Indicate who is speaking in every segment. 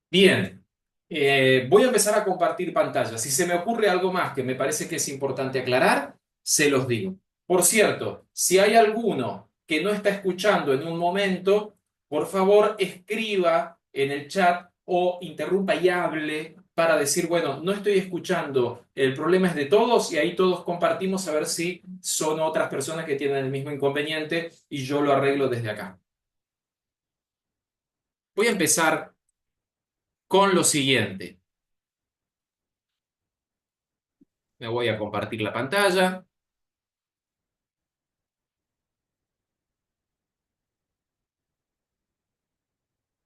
Speaker 1: Bien, voy a empezar a compartir pantalla. Si se me ocurre algo más que me parece que es importante aclarar, se los digo. Por cierto, si hay alguno que no está escuchando en un momento, por favor escriba en el chat o interrumpa y hable para decir, bueno, no estoy escuchando, el problema es de todos y ahí todos compartimos a ver si son otras personas que tienen el mismo inconveniente y yo lo arreglo desde acá. Voy a empezar con lo siguiente. Me voy a compartir la pantalla.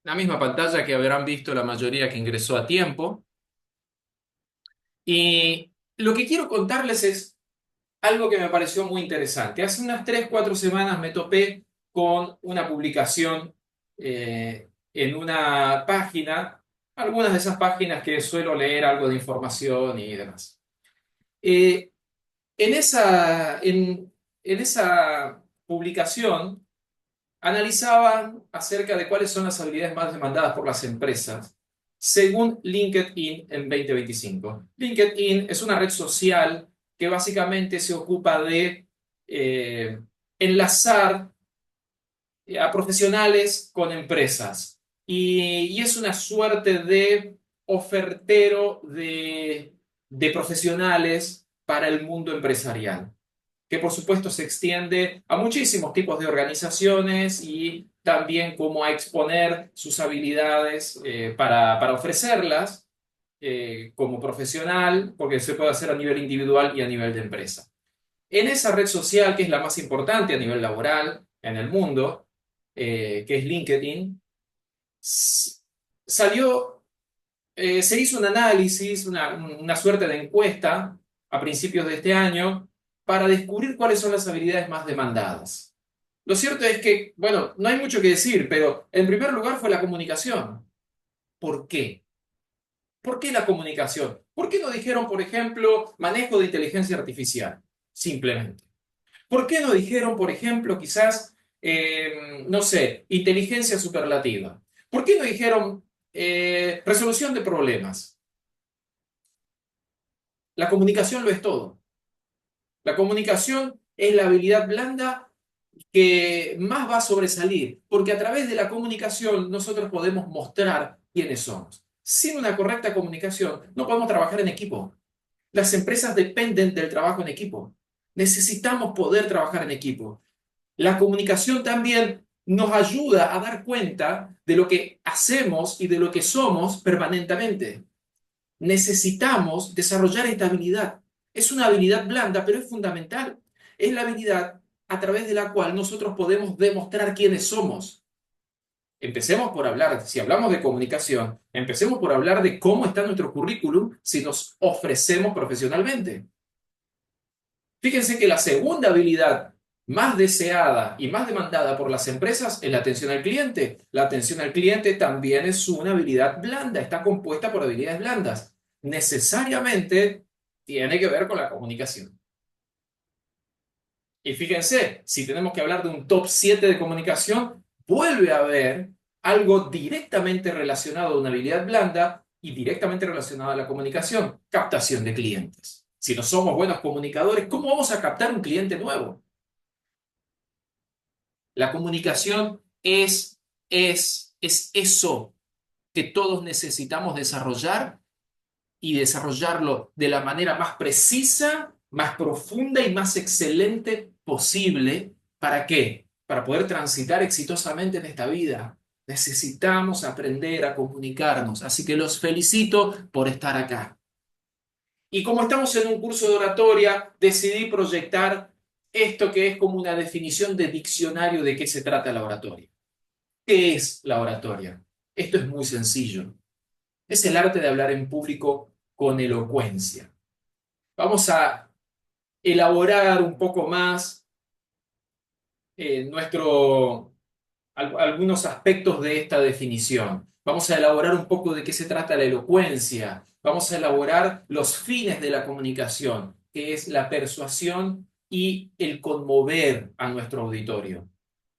Speaker 1: La misma pantalla que habrán visto la mayoría que ingresó a tiempo. Y lo que quiero contarles es algo que me pareció muy interesante. Hace unas 3 4 semanas me topé con una publicación en una página, algunas de esas páginas que suelo leer algo de información y demás. Eh, en esa publicación analizaban acerca de cuáles son las habilidades más demandadas por las empresas según LinkedIn en 2025. LinkedIn es una red social que básicamente se ocupa de eh, enlazar a profesionales con empresas y es una suerte de ofertero de profesionales para el mundo empresarial que por supuesto se extiende a muchísimos tipos de organizaciones y también cómo a exponer sus habilidades para ofrecerlas como profesional, porque se puede hacer a nivel individual y a nivel de empresa. En esa red social, que es la más importante a nivel laboral en el mundo, que es LinkedIn, salió, se hizo un análisis, una suerte de encuesta a principios de este año para descubrir cuáles son las habilidades más demandadas. Lo cierto es que, bueno, no hay mucho que decir, pero en primer lugar fue la comunicación. ¿Por qué? ¿Por qué la comunicación? ¿Por qué no dijeron, por ejemplo, manejo de inteligencia artificial? Simplemente. ¿Por qué no dijeron, por ejemplo, quizás, no sé, inteligencia superlativa? ¿Por qué no dijeron resolución de problemas? La comunicación lo es todo. La comunicación es la habilidad blanda que más va a sobresalir, porque a través de la comunicación nosotros podemos mostrar quiénes somos. Sin una correcta comunicación no podemos trabajar en equipo. Las empresas dependen del trabajo en equipo. Necesitamos poder trabajar en equipo. La comunicación también nos ayuda a dar cuenta de lo que hacemos y de lo que somos permanentemente. Necesitamos desarrollar esta habilidad. Es una habilidad blanda, pero es fundamental. Es la habilidad a través de la cual nosotros podemos demostrar quiénes somos. Empecemos por hablar, si hablamos de comunicación, empecemos por hablar de cómo está nuestro currículum si nos ofrecemos profesionalmente. Fíjense que la segunda habilidad más deseada y más demandada por las empresas es la atención al cliente. La atención al cliente también es una habilidad blanda, está compuesta por habilidades blandas. Necesariamente tiene que ver con la comunicación. Y fíjense, si tenemos que hablar de un top 7 de comunicación, vuelve a haber algo directamente relacionado a una habilidad blanda y directamente relacionado a la comunicación, captación de clientes. Si no somos buenos comunicadores, ¿cómo vamos a captar un cliente nuevo? La comunicación es eso que todos necesitamos desarrollar y desarrollarlo de la manera más precisa, más profunda y más excelente posible. ¿Para qué? Para poder transitar exitosamente en esta vida. Necesitamos aprender a comunicarnos. Así que los felicito por estar acá. Y como estamos en un curso de oratoria, decidí proyectar esto que es como una definición de diccionario de qué se trata la oratoria. ¿Qué es la oratoria? Esto es muy sencillo. Es el arte de hablar en público con elocuencia. Vamos a elaborar un poco más algunos aspectos de esta definición. Vamos a elaborar un poco de qué se trata la elocuencia. Vamos a elaborar los fines de la comunicación, que es la persuasión y el conmover a nuestro auditorio.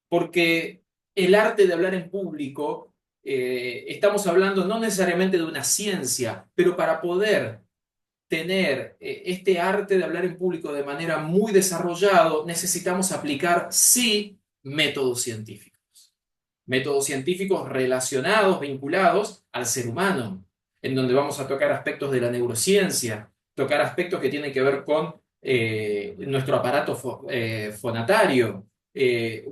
Speaker 1: Porque el arte de hablar en público estamos hablando no necesariamente de una ciencia, pero para poder tener este arte de hablar en público de manera muy desarrollado, necesitamos aplicar, sí, métodos científicos. Métodos científicos relacionados, vinculados al ser humano, en donde vamos a tocar aspectos de la neurociencia, tocar aspectos que tienen que ver con nuestro aparato fonatario,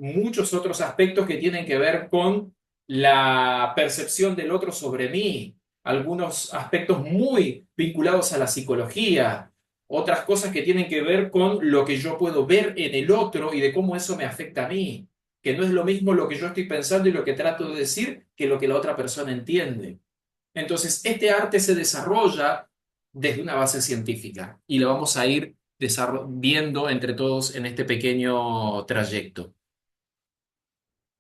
Speaker 1: muchos otros aspectos que tienen que ver con la percepción del otro sobre mí, algunos aspectos muy vinculados a la psicología, otras cosas que tienen que ver con lo que yo puedo ver en el otro y de cómo eso me afecta a mí, que no es lo mismo lo que yo estoy pensando y lo que trato de decir que lo que la otra persona entiende. Entonces, este arte se desarrolla desde una base científica y lo vamos a ir viendo entre todos en este pequeño trayecto.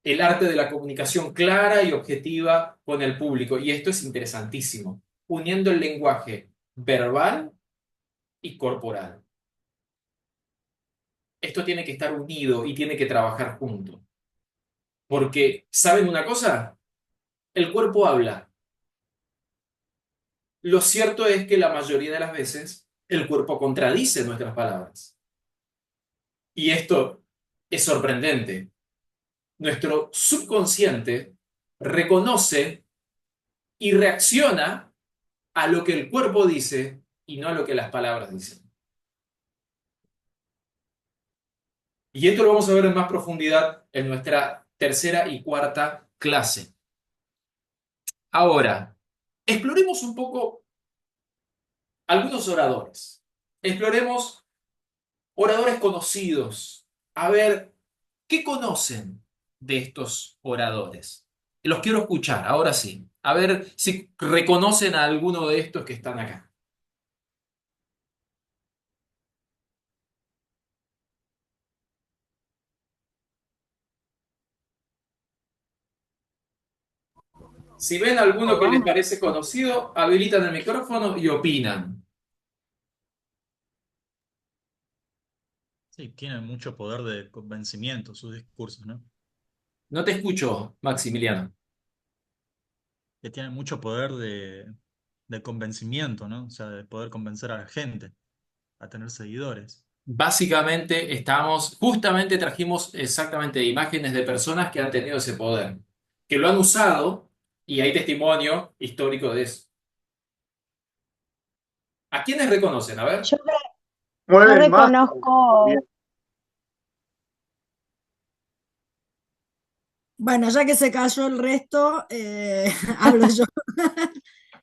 Speaker 1: El arte de la comunicación clara y objetiva con el público. Y esto es interesantísimo, uniendo el lenguaje verbal y corporal. Esto tiene que estar unido y tiene que trabajar junto. Porque, ¿saben una cosa? El cuerpo habla. Lo cierto es que la mayoría de las veces el cuerpo contradice nuestras palabras. Y esto es sorprendente. Nuestro subconsciente reconoce y reacciona a lo que el cuerpo dice y no a lo que las palabras dicen. Y esto lo vamos a ver en más profundidad en nuestra tercera y cuarta clase. Ahora, exploremos un poco algunos oradores. Exploremos oradores conocidos. A ver, ¿qué conocen de estos oradores? Los quiero escuchar, ahora sí. A ver si reconocen a alguno de estos que están acá. Si ven alguno que les
Speaker 2: Obama.
Speaker 1: parece conocido, habilitan el micrófono y opinan.
Speaker 2: Sí, tiene mucho poder de convencimiento sus discursos, ¿no?
Speaker 1: No te escucho, Maximiliano.
Speaker 2: Que tiene mucho poder de convencimiento, ¿no? O sea, de poder convencer a la gente, a tener seguidores.
Speaker 1: Básicamente justamente trajimos exactamente imágenes de personas que han tenido ese poder, que lo han usado y hay testimonio histórico de eso. ¿A quiénes reconocen? A ver.
Speaker 3: Yo, yo
Speaker 4: Mueven más
Speaker 3: reconozco,
Speaker 4: también.
Speaker 5: Bueno, ya que se cayó el resto, hablo yo.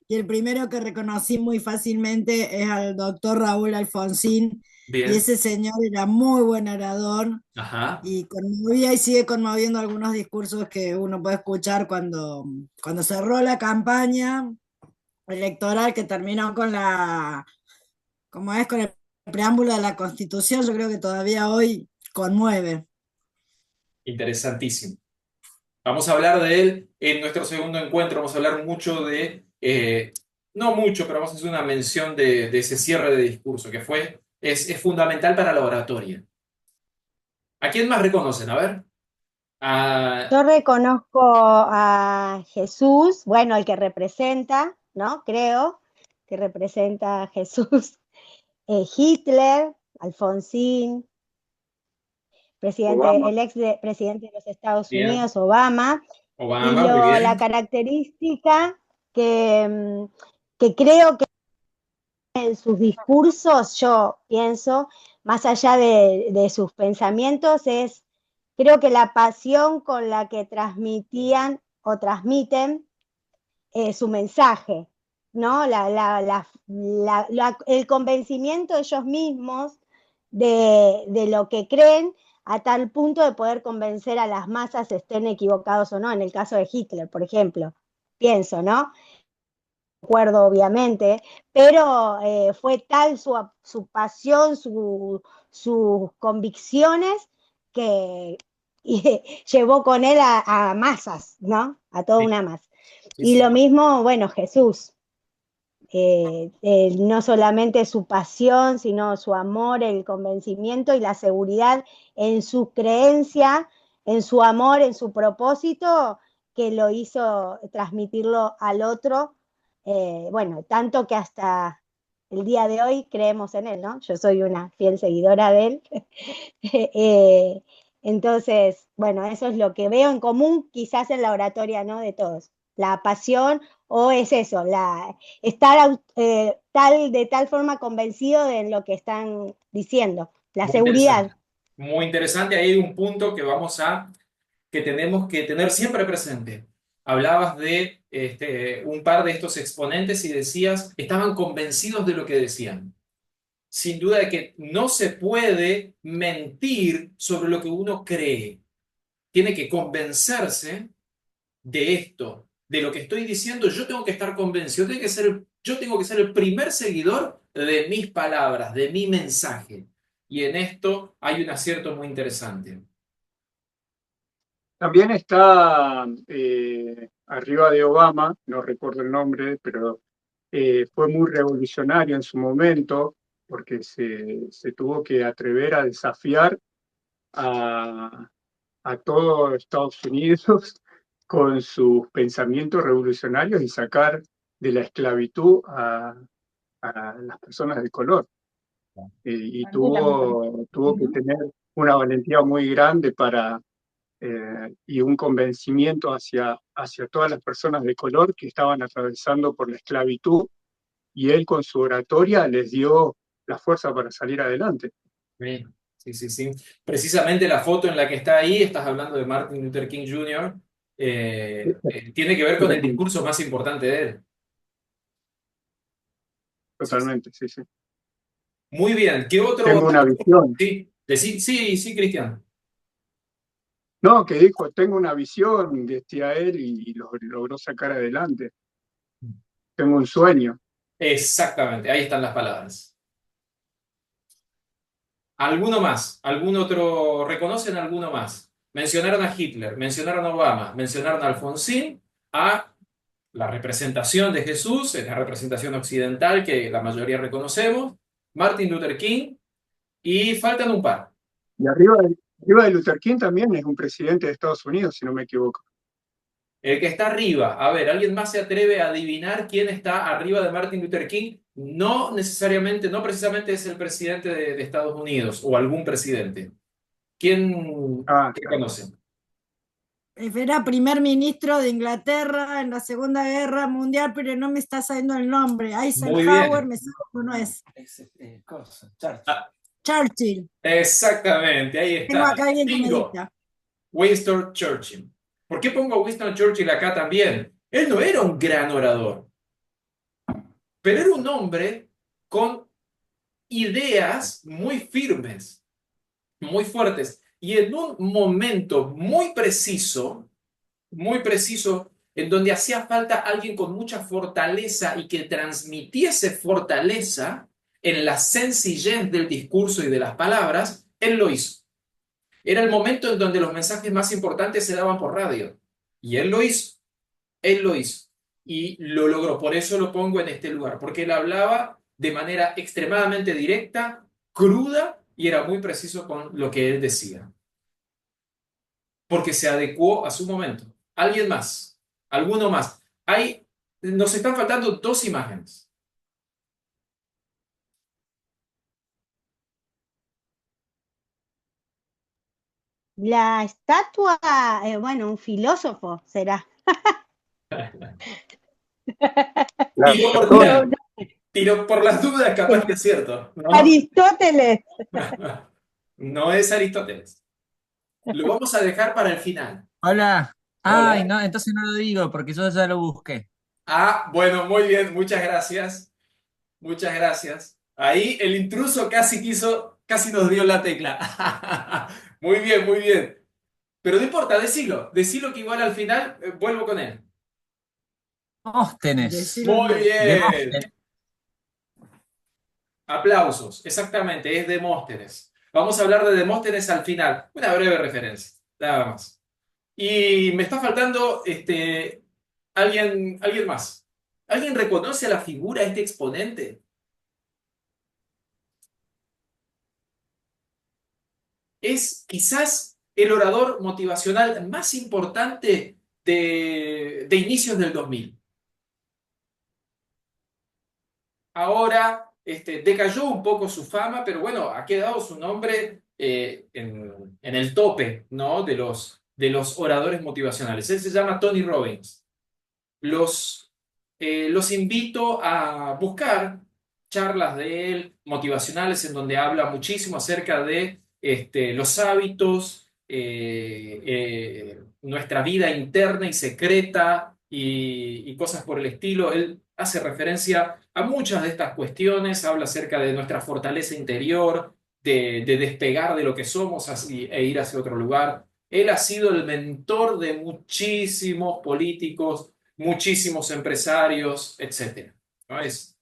Speaker 5: Y el primero que reconocí muy fácilmente es al doctor Raúl Alfonsín, y
Speaker 1: Bien.
Speaker 5: ese señor era muy buen orador
Speaker 1: Ajá.
Speaker 5: y conmovía y sigue conmoviendo algunos discursos que uno puede escuchar cuando cerró la campaña electoral que terminó con como es, con el preámbulo de la Constitución. Yo creo que todavía hoy conmueve.
Speaker 1: Interesantísimo. Vamos a hablar de él en nuestro segundo encuentro. Vamos a hablar mucho no mucho, pero vamos a hacer una mención de ese cierre de discurso que es fundamental para la oratoria. ¿A quién más reconocen? A ver. A,
Speaker 3: yo reconozco a Jesús, bueno, el que representa, ¿no? Creo que representa a Jesús, Hitler, Alfonsín,
Speaker 4: Obama,
Speaker 3: presidente de los Estados
Speaker 1: bien.
Speaker 3: Unidos, Obama, y
Speaker 1: Obama, muy
Speaker 3: la
Speaker 1: bien.
Speaker 3: característica que creo que en sus discursos, yo pienso, más allá de sus pensamientos, creo que la pasión con la que transmitían o transmiten su mensaje, ¿no? El convencimiento de ellos mismos de lo que creen a tal punto de poder convencer a las masas, estén equivocados o no, en el caso de Hitler, por ejemplo, pienso, ¿no? Acuerdo, obviamente, pero fue tal su pasión, sus convicciones, que llevó con él a masas, ¿no? A toda
Speaker 1: Sí,
Speaker 3: una masa.
Speaker 1: sí,
Speaker 3: Y lo
Speaker 1: señor.
Speaker 3: mismo, bueno, Jesús, no solamente su pasión, sino su amor, el convencimiento y la seguridad en su creencia, en su amor, en su propósito, que lo hizo transmitirlo al otro, bueno, tanto que hasta el día de hoy creemos en él, ¿no? Yo soy una fiel seguidora de él. Entonces, bueno, eso es lo que veo en común quizás en la oratoria, ¿no? De todos. La pasión, o es eso, estar de tal forma convencido de lo que están diciendo, la
Speaker 1: Muy interesante.
Speaker 3: seguridad.
Speaker 1: Muy interesante. Ahí hay un punto que tenemos que tener siempre presente. Hablabas de un par de estos exponentes y decías, estaban convencidos de lo que decían. Sin duda de que no se puede mentir sobre lo que uno cree. Tiene que convencerse de esto, de lo que estoy diciendo. Yo tengo que estar convencido, yo tengo que ser el primer seguidor de mis palabras, de mi mensaje. Y en esto hay un acierto muy interesante.
Speaker 4: También está arriba de Obama, no recuerdo el nombre, pero fue muy revolucionario en su momento porque se tuvo que atrever a desafiar a todo Estados Unidos con sus pensamientos revolucionarios y sacar de la esclavitud a las personas de color. Y tuvo que tener una valentía muy grande y un convencimiento hacia todas las personas de color que estaban atravesando por la esclavitud, y él con su oratoria les dio la fuerza para salir adelante.
Speaker 1: Sí, sí, sí, sí. Precisamente la foto en la que está ahí, estás hablando de Martin Luther King Jr., tiene que ver con el discurso más importante de él.
Speaker 4: Totalmente, sí, sí.
Speaker 1: Muy bien, ¿qué otro?
Speaker 4: Tengo una visión.
Speaker 1: Sí, sí, sí, Cristian.
Speaker 4: No, que dijo, tengo una visión, decía él, y lo logró sacar adelante. Tengo un sueño.
Speaker 1: Exactamente, ahí están las palabras. ¿Alguno más? ¿Algún otro? ¿Reconocen alguno más? Mencionaron a Hitler, mencionaron a Obama, mencionaron a Alfonsín, a la representación de Jesús, es la representación occidental que la mayoría reconocemos, Martin Luther King, y faltan un par.
Speaker 4: Y arriba de Luther King también es un presidente de Estados Unidos, si no me equivoco.
Speaker 1: El que está arriba, a ver, ¿alguien más se atreve a adivinar quién está arriba de Martin Luther King? No necesariamente, no precisamente es el presidente de Estados Unidos o algún presidente. ¿Quién conoce?
Speaker 5: Era primer ministro de Inglaterra en la Segunda Guerra Mundial, pero no me está saliendo el nombre.
Speaker 1: Muy
Speaker 5: Eisenhower,
Speaker 1: bien.
Speaker 5: me sale, no es.
Speaker 1: Ah,
Speaker 5: Churchill.
Speaker 1: exactamente, ahí
Speaker 5: Tengo
Speaker 1: está.
Speaker 5: acá alguien que me
Speaker 1: Bingo.
Speaker 5: dicta.
Speaker 1: Winston Churchill. ¿Por qué pongo a Winston Churchill acá también? Él no era un gran orador, pero era un hombre con ideas muy firmes, muy fuertes. Y en un momento muy preciso, en donde hacía falta alguien con mucha fortaleza y que transmitiese fortaleza en la sencillez del discurso y de las palabras, él lo hizo. Era el momento en donde los mensajes más importantes se daban por radio. Y él lo hizo. Él lo hizo. Y lo logró. Por eso lo pongo en este lugar. Porque él hablaba de manera extremadamente directa, cruda, y era muy preciso con lo que él decía. Porque se adecuó a su momento. ¿Alguien más? ¿Alguno más? Nos están faltando dos imágenes.
Speaker 3: La estatua, bueno, un filósofo será.
Speaker 1: Tiro por las dudas, capaz que es cierto. ¿No?
Speaker 3: Aristóteles.
Speaker 1: No es Aristóteles. Lo vamos a dejar para el final.
Speaker 6: Hola.
Speaker 1: Hola.
Speaker 6: Ay, no, entonces no lo digo porque yo ya lo busqué.
Speaker 1: Bueno, muy bien, muchas gracias. Muchas gracias. Ahí el intruso casi nos dio la tecla. Muy bien, muy bien. Pero no importa, decilo que igual al final vuelvo con él.
Speaker 6: Demóstenes.
Speaker 5: Decilo
Speaker 1: Muy
Speaker 5: bien.
Speaker 1: bien.
Speaker 6: Demóstenes.
Speaker 1: Aplausos, exactamente, es Demóstenes. Vamos a hablar de Demóstenes al final. Una breve referencia, nada más. Y me está faltando alguien más. ¿Alguien reconoce a la figura, a este exponente? Es quizás el orador motivacional más importante de inicios del 2000. Ahora decayó un poco su fama, pero bueno, ha quedado su nombre en el tope, ¿no? de los oradores motivacionales. Él se llama Tony Robbins. Los invito a buscar charlas de él, motivacionales, en donde habla muchísimo acerca de los hábitos, nuestra vida interna y secreta y cosas por el estilo. Él hace referencia a muchas de estas cuestiones, habla acerca de nuestra fortaleza interior, de despegar de lo que somos e ir hacia otro lugar. Él ha sido el mentor de muchísimos políticos, muchísimos empresarios, etcétera, ¿no? Es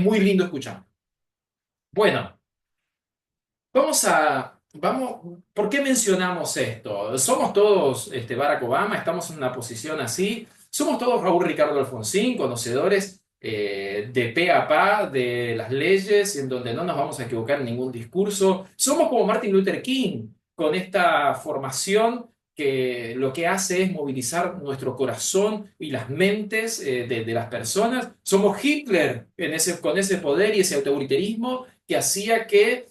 Speaker 1: muy lindo escuchar. Bueno, ¿por qué mencionamos esto? ¿Somos todos Barack Obama? ¿Estamos en una posición así? ¿Somos todos Raúl Ricardo Alfonsín, conocedores de pe a pa de las leyes, en donde no nos vamos a equivocar en ningún discurso? ¿Somos como Martin Luther King, con esta formación que lo que hace es movilizar nuestro corazón y las mentes de las personas? ¿Somos Hitler con ese poder y ese autoritarismo que hacía que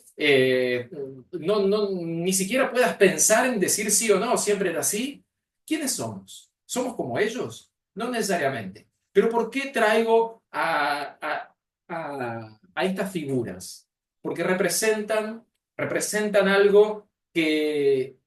Speaker 1: ni siquiera puedas pensar en decir sí o no, siempre era así? ¿Quiénes somos? ¿Somos como ellos? No necesariamente. Pero ¿por qué traigo a estas figuras? Porque representan algo que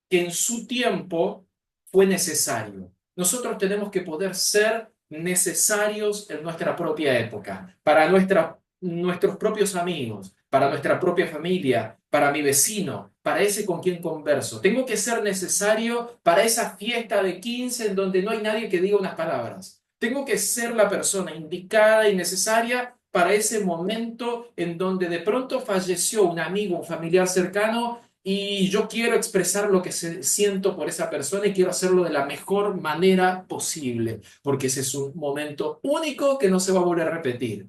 Speaker 1: en su tiempo fue necesario. Nosotros tenemos que poder ser necesarios en nuestra propia época, para nuestros propios amigos, para nuestra propia familia, para mi vecino, para ese con quien converso. Tengo que ser necesario para esa fiesta de 15 en donde no hay nadie que diga unas palabras. Tengo que ser la persona indicada y necesaria para ese momento en donde de pronto falleció un amigo, un familiar cercano, y yo quiero expresar lo que siento por esa persona y quiero hacerlo de la mejor manera posible, porque ese es un momento único que no se va a volver a repetir.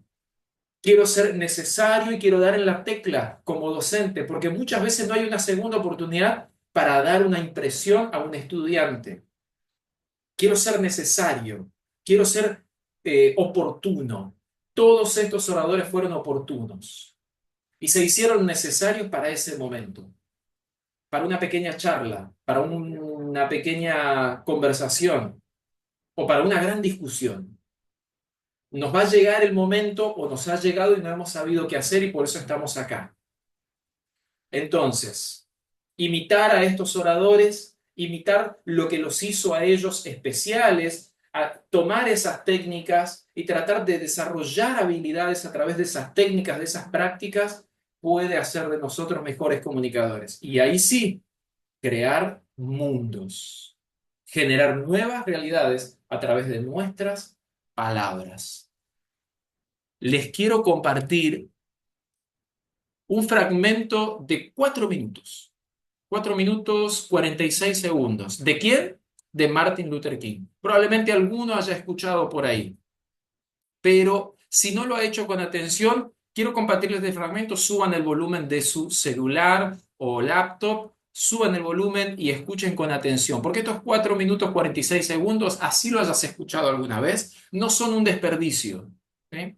Speaker 1: Quiero ser necesario y quiero dar en la tecla como docente, porque muchas veces no hay una segunda oportunidad para dar una impresión a un estudiante. Quiero ser necesario, quiero ser oportuno. Todos estos oradores fueron oportunos y se hicieron necesarios para ese momento, para una pequeña charla, para una pequeña conversación o para una gran discusión. Nos va a llegar el momento, o nos ha llegado y no hemos sabido qué hacer, y por eso estamos acá. Entonces, imitar a estos oradores, imitar lo que los hizo a ellos especiales, a tomar esas técnicas y tratar de desarrollar habilidades a través de esas técnicas, de esas prácticas, puede hacer de nosotros mejores comunicadores. Y ahí sí, crear mundos, generar nuevas realidades a través de nuestras palabras. Les quiero compartir un fragmento de 4 minutos. 4 minutos 46 segundos. ¿De quién? De Martin Luther King. Probablemente alguno haya escuchado por ahí. Pero si no lo ha hecho con atención, quiero compartirles este fragmento. Suban el volumen de su celular o laptop, suban el volumen y escuchen con atención. Porque estos 4 minutos 46 segundos, así lo hayas escuchado alguna vez, no son un desperdicio. ¿Sí?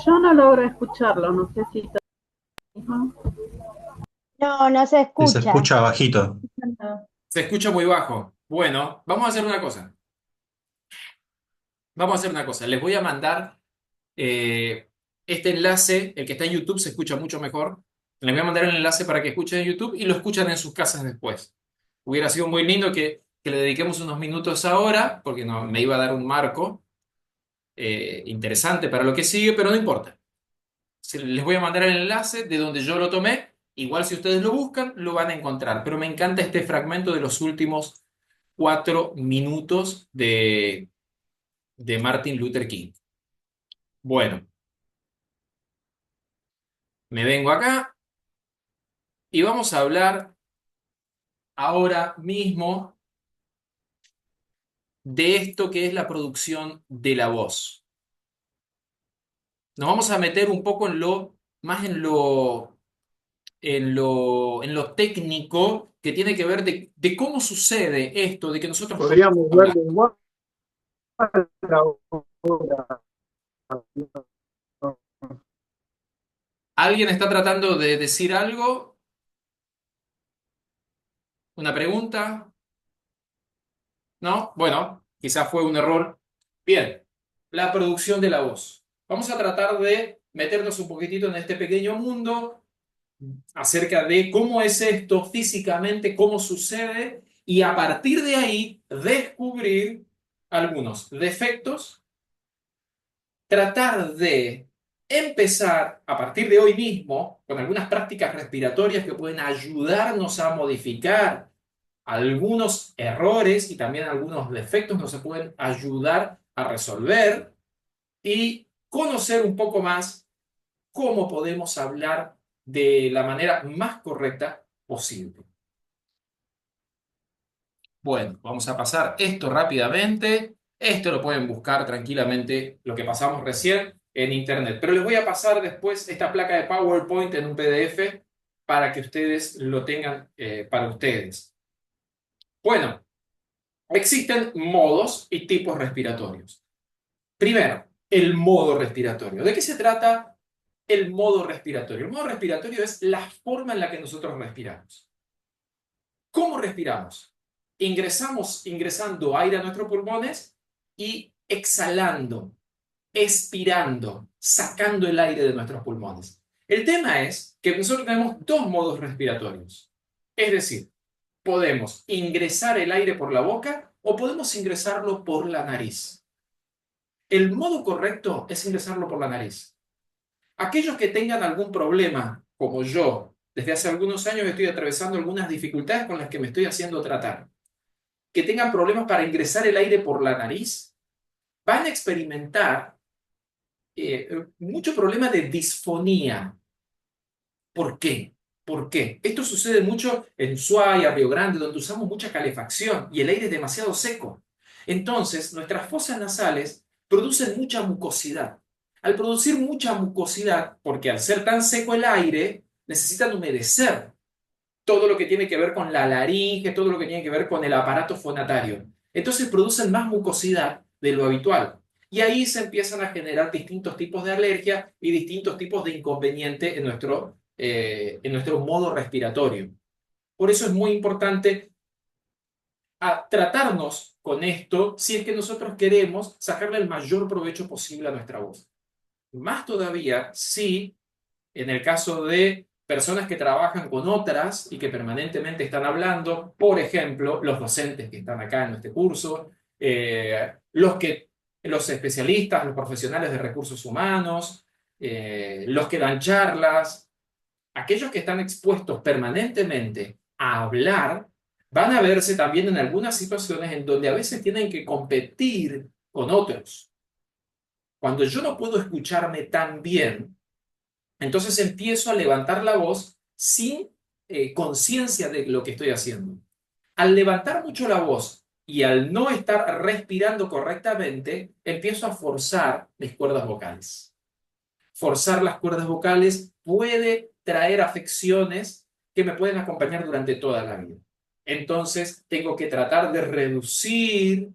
Speaker 7: Yo no logro escucharlo, no sé si está mismo.
Speaker 3: No, no se
Speaker 2: Sí, se
Speaker 3: escucha.
Speaker 2: escucha bajito.
Speaker 1: Se escucha muy bajo. Bueno, vamos a hacer una cosa. Les voy a mandar este enlace, el que está en YouTube se escucha mucho mejor. Les voy a mandar el enlace para que escuchen en YouTube y lo escuchan en sus casas después. Hubiera sido muy lindo que le dediquemos unos minutos ahora, porque no, me iba a dar un marco interesante para lo que sigue, pero no importa. Les voy a mandar el enlace de donde yo lo tomé. Igual si ustedes lo buscan, lo van a encontrar. Pero me encanta este fragmento de los últimos 4 minutos de Martin Luther King. Bueno, me vengo acá y vamos a hablar ahora mismo de esto que es la producción de la voz. Nos vamos a meter un poco más en lo técnico que tiene que ver de cómo sucede esto, de que nosotros podemos
Speaker 4: Podríamos ver
Speaker 1: hablar.
Speaker 4: de igual ahora.
Speaker 1: ¿Alguien está tratando de decir algo? ¿Una pregunta? ¿No? Bueno, quizás fue un error. Bien, la producción de la voz. Vamos a tratar de meternos un poquitito en este pequeño mundo acerca de cómo es esto físicamente, cómo sucede, y a partir de ahí descubrir algunos defectos, tratar de empezar a partir de hoy mismo con algunas prácticas respiratorias que pueden ayudarnos a modificar algunos errores y también algunos defectos nos se pueden ayudar a resolver y conocer un poco más cómo podemos hablar de la manera más correcta posible. Bueno, vamos a pasar esto rápidamente. Esto lo pueden buscar tranquilamente, lo que pasamos recién en internet. Pero les voy a pasar después esta placa de PowerPoint en un PDF para que ustedes lo tengan para ustedes. Bueno, existen modos y tipos respiratorios. Primero, el modo respiratorio. ¿De qué se trata el modo respiratorio? El modo respiratorio es la forma en la que nosotros respiramos. ¿Cómo respiramos? Ingresando aire a nuestros pulmones y exhalando, expirando, sacando el aire de nuestros pulmones. El tema es que nosotros tenemos dos modos respiratorios. Es decir, podemos ingresar el aire por la boca o podemos ingresarlo por la nariz. El modo correcto es ingresarlo por la nariz. Aquellos que tengan algún problema, como yo, desde hace algunos años estoy atravesando algunas dificultades con las que me estoy haciendo tratar, que tengan problemas para ingresar el aire por la nariz, van a experimentar mucho problema de disfonía. ¿Por qué? ¿Por qué? Esto sucede mucho en Ushuaia, Río Grande, donde usamos mucha calefacción y el aire es demasiado seco. Entonces, nuestras fosas nasales producen mucha mucosidad. Al producir mucha mucosidad, porque al ser tan seco el aire, necesitan humedecer todo lo que tiene que ver con la laringe, todo lo que tiene que ver con el aparato fonatario. Entonces producen más mucosidad de lo habitual. Y ahí se empiezan a generar distintos tipos de alergia y distintos tipos de inconveniente en nuestro modo respiratorio. Por eso es muy importante tratarnos con esto si es que nosotros queremos sacarle el mayor provecho posible a nuestra voz. Más todavía si en el caso de personas que trabajan con otras y que permanentemente están hablando, por ejemplo, los docentes que están acá en este curso, los especialistas, los profesionales de recursos humanos, los que dan charlas, aquellos que están expuestos permanentemente a hablar, van a verse también en algunas situaciones en donde a veces tienen que competir con otros. Cuando yo no puedo escucharme tan bien, entonces empiezo a levantar la voz sin conciencia de lo que estoy haciendo. Al levantar mucho la voz y al no estar respirando correctamente, empiezo a forzar mis cuerdas vocales. Forzar las cuerdas vocales puede traer afecciones que me pueden acompañar durante toda la vida. Entonces, tengo que tratar de reducir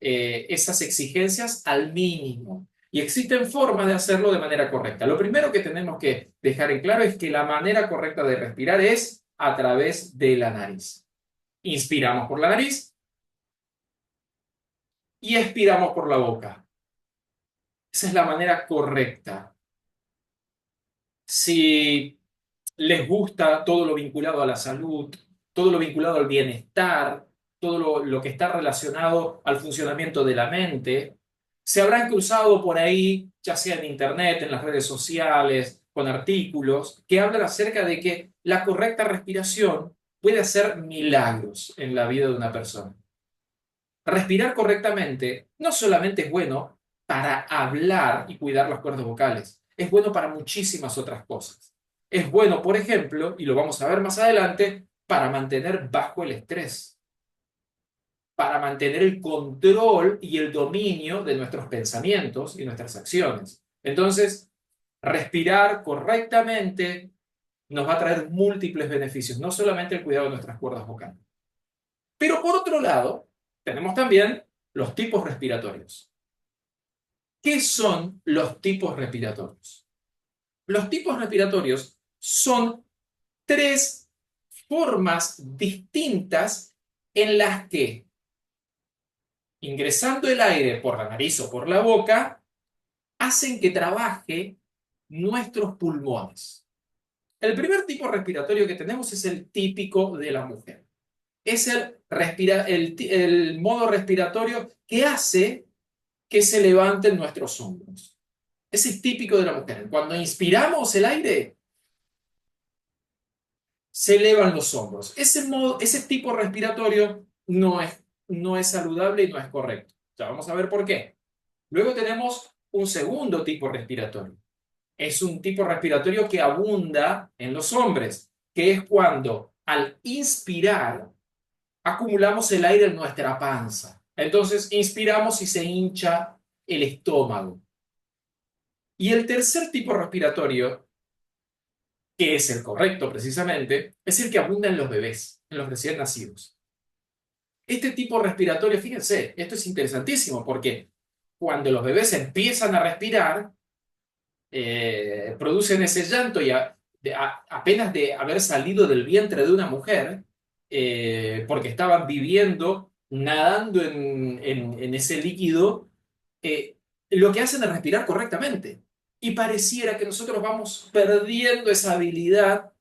Speaker 1: esas exigencias al mínimo. Y existen formas de hacerlo de manera correcta. Lo primero que tenemos que dejar en claro es que la manera correcta de respirar es a través de la nariz. Inspiramos por la nariz y expiramos por la boca. Esa es la manera correcta. Si les gusta todo lo vinculado a la salud, todo lo vinculado al bienestar, todo lo que está relacionado al funcionamiento de la mente. Se habrán cruzado por ahí, ya sea en internet, en las redes sociales, con artículos, que hablan acerca de que la correcta respiración puede hacer milagros en la vida de una persona. Respirar correctamente no solamente es bueno para hablar y cuidar las cuerdas vocales, es bueno para muchísimas otras cosas. Es bueno, por ejemplo, y lo vamos a ver más adelante, para mantener bajo el estrés, para mantener el control y el dominio de nuestros pensamientos y nuestras acciones. Entonces, respirar correctamente nos va a traer múltiples beneficios, no solamente el cuidado de nuestras cuerdas vocales. Pero por otro lado, tenemos también los tipos respiratorios. ¿Qué son los tipos respiratorios? Los tipos respiratorios son tres formas distintas en las que, ingresando el aire por la nariz o por la boca, hacen que trabaje nuestros pulmones. El primer tipo respiratorio que tenemos es el típico de la mujer. Es el modo respiratorio que hace que se levanten nuestros hombros. Ese es típico de la mujer. Cuando inspiramos el aire, se elevan los hombros. Ese tipo respiratorio no es saludable y no es correcto. Ya vamos a ver por qué. Luego tenemos un segundo tipo respiratorio. Es un tipo respiratorio que abunda en los hombres, que es cuando al inspirar acumulamos el aire en nuestra panza. Entonces inspiramos y se hincha el estómago. Y el tercer tipo respiratorio, que es el correcto precisamente, es el que abunda en los bebés, en los recién nacidos. Este tipo respiratorio, fíjense, esto es interesantísimo porque cuando los bebés empiezan a respirar, producen ese llanto y apenas de haber salido del vientre de una mujer, porque estaban viviendo, nadando en ese líquido, lo que hacen es respirar correctamente. Y pareciera que nosotros vamos perdiendo esa habilidad,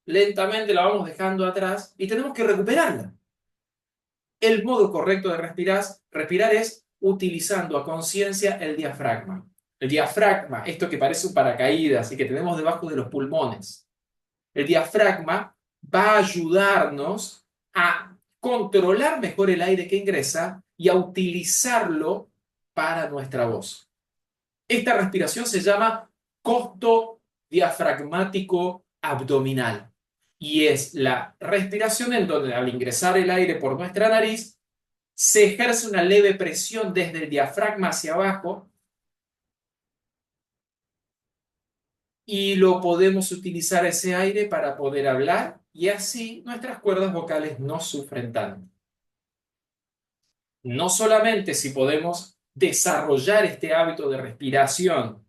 Speaker 1: lentamente la vamos dejando atrás y tenemos que recuperarla. El modo correcto de respirar es utilizando a conciencia el diafragma. El diafragma, esto que parece un paracaídas y que tenemos debajo de los pulmones. El diafragma va a ayudarnos a controlar mejor el aire que ingresa y a utilizarlo para nuestra voz. Esta respiración se llama costo diafragmático abdominal y es la respiración en donde al ingresar el aire por nuestra nariz se ejerce una leve presión desde el diafragma hacia abajo y lo podemos utilizar ese aire para poder hablar y así nuestras cuerdas vocales no sufren tanto. No solamente si podemos desarrollar este hábito de respiración,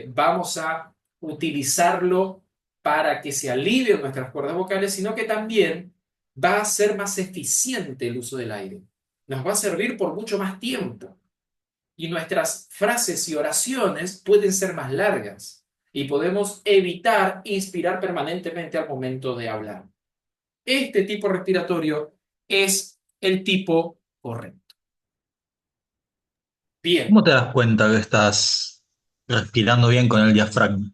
Speaker 1: vamos a utilizarlo para que se alivien nuestras cuerdas vocales, sino que también va a ser más eficiente el uso del aire. Nos va a servir por mucho más tiempo. Y nuestras frases y oraciones pueden ser más largas. Y podemos evitar inspirar permanentemente al momento de hablar. Este tipo respiratorio es el tipo correcto. Bien.
Speaker 2: ¿Cómo te das cuenta que estás respirando bien con el diafragma?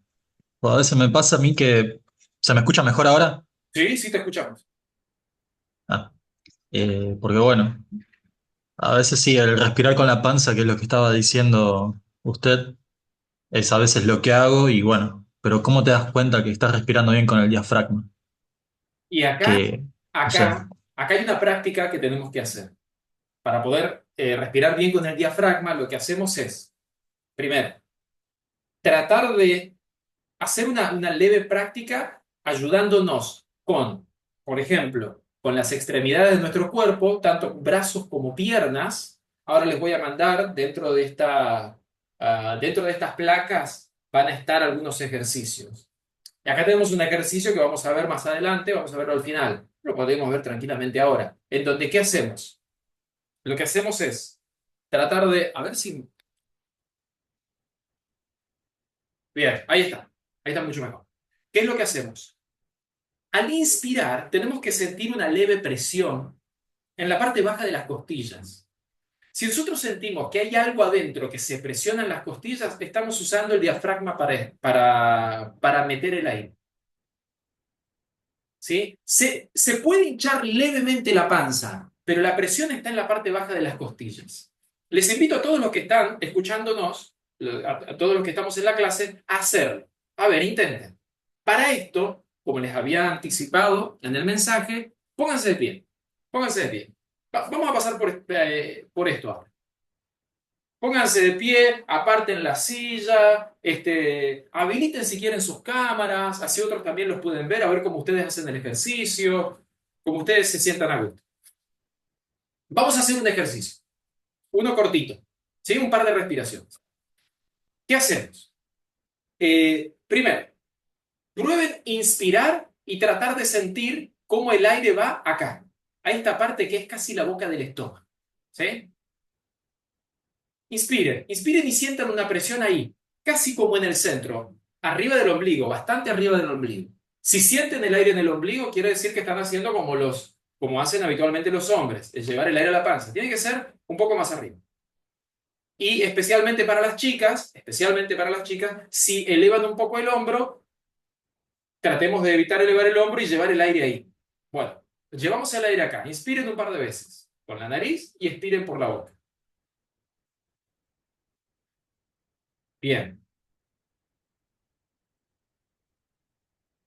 Speaker 2: O a veces me pasa a mí que... ¿Se me escucha mejor ahora?
Speaker 1: Sí, sí te escuchamos.
Speaker 2: Ah, porque bueno, a veces sí, el respirar con la panza, que es lo que estaba diciendo usted, es a veces lo que hago y bueno, pero ¿cómo te das cuenta que estás respirando bien con el diafragma?
Speaker 1: Y
Speaker 2: Que, no sé,
Speaker 1: acá hay una práctica que tenemos que hacer. Para poder respirar bien con el diafragma, lo que hacemos es, primero, tratar de hacer una leve práctica ayudándonos con, por ejemplo, con las extremidades de nuestro cuerpo, tanto brazos como piernas. Ahora les voy a mandar dentro de estas placas van a estar algunos ejercicios. Y acá tenemos un ejercicio que vamos a ver más adelante, vamos a verlo al final. Lo podemos ver tranquilamente ahora. En donde, ¿qué hacemos? Lo que hacemos es tratar de, a ver si... Bien, ahí está mucho mejor. ¿Qué es lo que hacemos? Al inspirar, tenemos que sentir una leve presión en la parte baja de las costillas. Si nosotros sentimos que hay algo adentro que se presiona en las costillas, estamos usando el diafragma para meter el aire. ¿Sí? Se puede hinchar levemente la panza, pero la presión está en la parte baja de las costillas. Les invito a todos los que están escuchándonos, a todos los que estamos en la clase, a hacerlo. A ver, intenten. Para esto, como les había anticipado en el mensaje, pónganse de pie. Pónganse de pie. Vamos a pasar por esto ahora. Pónganse de pie, aparten la silla, habiliten si quieren sus cámaras, así otros también los pueden ver, a ver cómo ustedes hacen el ejercicio, cómo ustedes se sientan a gusto. Vamos a hacer un ejercicio, uno cortito, ¿sí? Un par de respiraciones. ¿Qué hacemos? Primero, prueben inspirar y tratar de sentir cómo el aire va acá, a esta parte que es casi la boca del estómago, ¿sí? Inspiren, inspiren y sientan una presión ahí, casi como en el centro, arriba del ombligo, bastante arriba del ombligo. Si sienten el aire en el ombligo, quiere decir que están haciendo como hacen habitualmente los hombres, es llevar el aire a la panza. Tiene que ser un poco más arriba. Y especialmente para las chicas, si elevan un poco el hombro, tratemos de evitar elevar el hombro y llevar el aire ahí. Bueno, llevamos el aire acá. Inspiren un par de veces con la nariz y expiren por la boca. Bien.